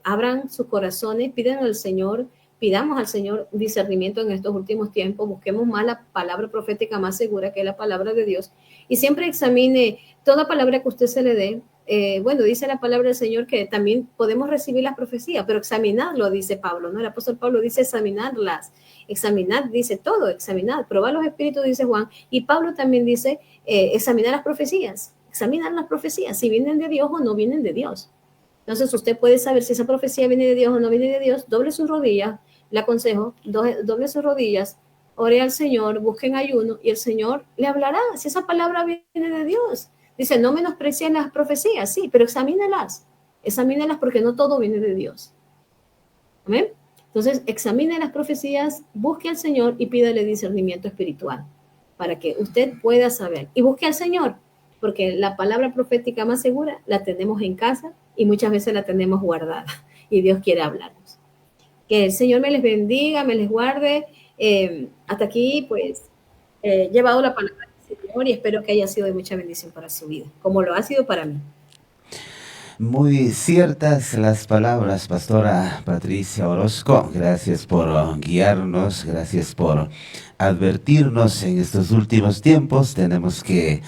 abran sus corazones, pidan al Señor, pidamos al Señor discernimiento en estos últimos tiempos, busquemos más la palabra profética más segura, que es la palabra de Dios, y siempre examine toda palabra que usted se le dé. Bueno, dice la palabra del Señor que también podemos recibir las profecías, pero examinarlo, dice Pablo, ¿no? El apóstol Pablo dice examinarlas, examinar, dice todo, examinar, probar los espíritus, dice Juan, y Pablo también dice examinar las profecías, examinar las profecías, si vienen de Dios o no vienen de Dios. Entonces usted puede saber si esa profecía viene de Dios o no viene de Dios, doble sus rodillas, le aconsejo, doble sus rodillas, ore al Señor, busquen ayuno y el Señor le hablará si esa palabra viene de Dios. Dice, no menosprecien las profecías, sí, pero examínelas porque no todo viene de Dios. ¿Amén? Entonces, examine las profecías, busque al Señor y pídale discernimiento espiritual para que usted pueda saber. Y busque al Señor, porque la palabra profética más segura la tenemos en casa y muchas veces la tenemos guardada y Dios quiere hablarnos. Que el Señor me les bendiga, me les guarde. Hasta aquí, pues, he llevado la palabra del Señor y espero que haya sido de mucha bendición para su vida, como lo ha sido para mí. Muy ciertas las palabras, Pastora Patricia Orozco. Gracias por guiarnos, gracias por advertirnos en estos últimos tiempos. Tenemos que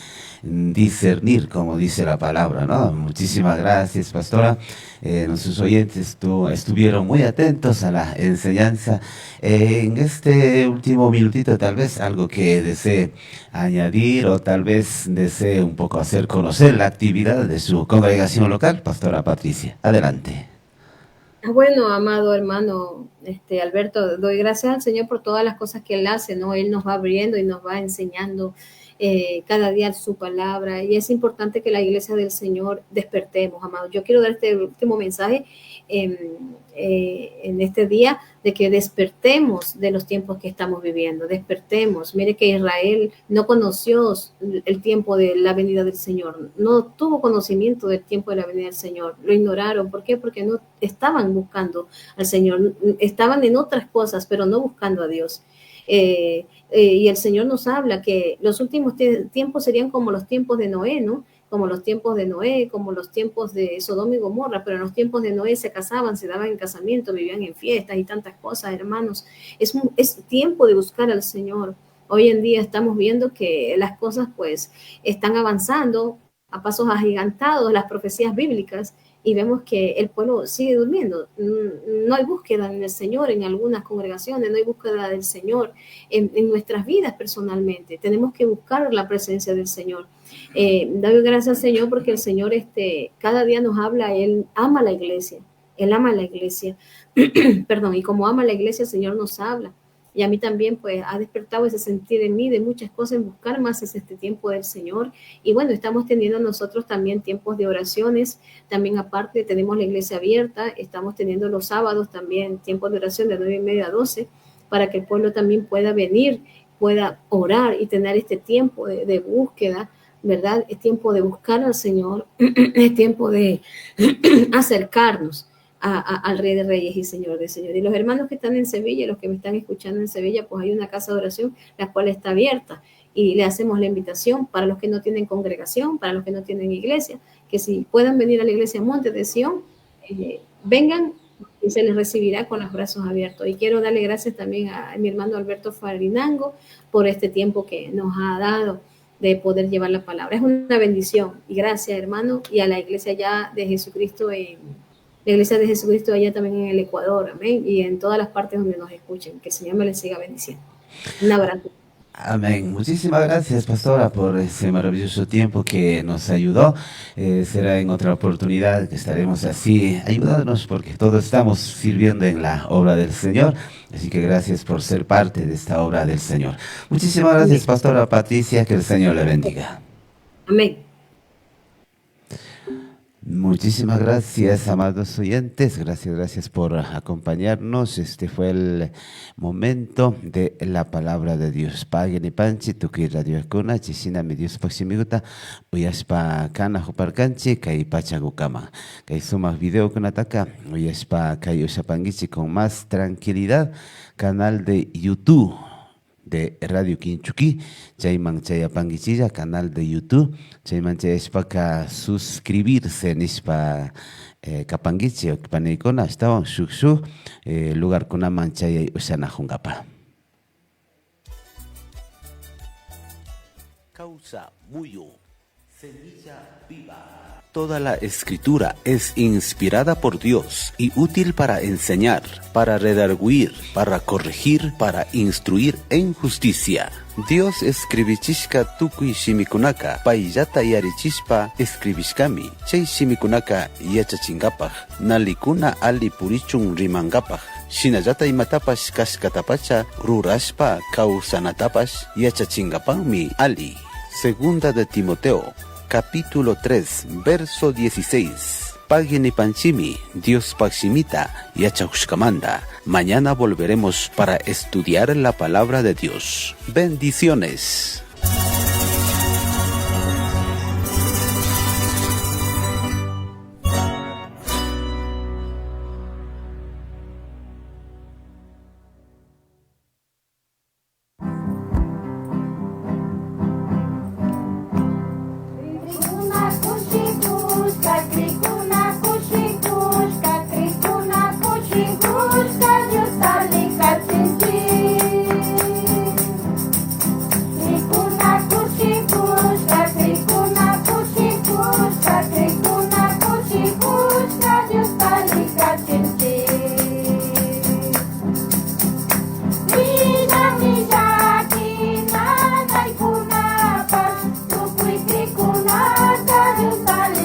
discernir, como dice la palabra, ¿no? Muchísimas gracias, Pastora. Nuestros oyentes estuvieron muy atentos a la enseñanza. En este último minutito, tal vez algo que desee añadir o tal vez desee un poco hacer conocer la actividad de su congregación local, Pastora Patricia. Adelante. Bueno, amado hermano Alberto, doy gracias al Señor por todas las cosas que Él hace, ¿no? Él nos va abriendo y nos va enseñando cada día su palabra, y es importante que la iglesia del Señor despertemos, amado. Yo quiero dar este último mensaje en este día, de que despertemos de los tiempos que estamos viviendo, despertemos. Mire que Israel no conoció el tiempo de la venida del Señor, no tuvo conocimiento del tiempo de la venida del Señor, lo ignoraron. ¿Por qué? Porque no estaban buscando al Señor, estaban en otras cosas, pero no buscando a Dios. Y el Señor nos habla que los últimos tiempos serían como los tiempos de Noé, ¿no? Como los tiempos de Noé, como los tiempos de Sodoma y Gomorra, pero en los tiempos de Noé se casaban, se daban en casamiento, vivían en fiestas y tantas cosas, hermanos. Es tiempo de buscar al Señor. Hoy en día estamos viendo que las cosas pues están avanzando a pasos agigantados, las profecías bíblicas, y vemos que el pueblo sigue durmiendo. No hay búsqueda en el Señor en algunas congregaciones, no hay búsqueda del Señor en nuestras vidas personalmente. Tenemos que buscar la presencia del Señor. Doy gracias al Señor porque el Señor cada día nos habla. Él ama la iglesia, Él ama la iglesia. Perdón, y como ama la iglesia, el Señor nos habla. Y a mí también pues ha despertado ese sentir en mí de muchas cosas, en buscar más este tiempo del Señor. Y bueno, estamos teniendo nosotros también tiempos de oraciones, también aparte tenemos la iglesia abierta, estamos teniendo los sábados también tiempos de oración de 9:30 a 12, para que el pueblo también pueda venir, pueda orar y tener este tiempo de búsqueda, ¿verdad? Es tiempo de buscar al Señor, es tiempo de acercarnos al Rey de Reyes y Señor de Señores. Y los hermanos que están en Sevilla, los que me están escuchando en Sevilla, pues hay una casa de oración, la cual está abierta, y le hacemos la invitación para los que no tienen congregación, para los que no tienen iglesia, que si puedan venir a la iglesia Monte de Sion, vengan y se les recibirá con los brazos abiertos. Y quiero darle gracias también a mi hermano Alberto Farinango por este tiempo que nos ha dado de poder llevar la palabra. Es una bendición, y gracias, hermano, y a la iglesia ya de Jesucristo la iglesia de Jesucristo allá también en el Ecuador, amén, y en todas las partes donde nos escuchen. Que el Señor me les siga bendiciendo. Un abrazo. Amén. Muchísimas gracias, Pastora, por ese maravilloso tiempo que nos ayudó. Será en otra oportunidad que estaremos así ayudándonos, porque todos estamos sirviendo en la obra del Señor. Así que gracias por ser parte de esta obra del Señor. Muchísimas gracias, Pastora Patricia. Que el Señor le bendiga. Amén. Muchísimas gracias, amados oyentes. Gracias por acompañarnos. Este fue el momento de la palabra de Dios. Pagani panchi, tuki radio kuna, chisina mi Dios paximiguta, uyaspa kana huparkanchi, kai pachagukama. Kai sumas video kunataka, uyaspa kai usapangichi con más tranquilidad. Canal de YouTube de Radio Quinchuqui, Chayman Chayapanguichilla, canal de YouTube, Chayman Chayashpaka suscribirse nispa Kapanguichi, Paneicona, estaban Shukshu, lugar kunaman Chay Usanajungapa. Causa Muyo, semilla viva. Toda la escritura es inspirada por Dios y útil para enseñar, para redarguir, para corregir, para instruir en justicia. Dios escribichishka tukui shimikunaka, payllata yarichispa escribishkami. Chay shimikunaka yachachingapaj, nalikuna ali purichun rimangapaj. Shinallata imatapash kashkatapacha rurashpa kausanatapash yachachingapanmi ali. Segunda de Timoteo, capítulo 3, verso 16. Pagini panchimi, Dios paximita, yachahushkamanda. Mañana volveremos para estudiar la palabra de Dios. Bendiciones.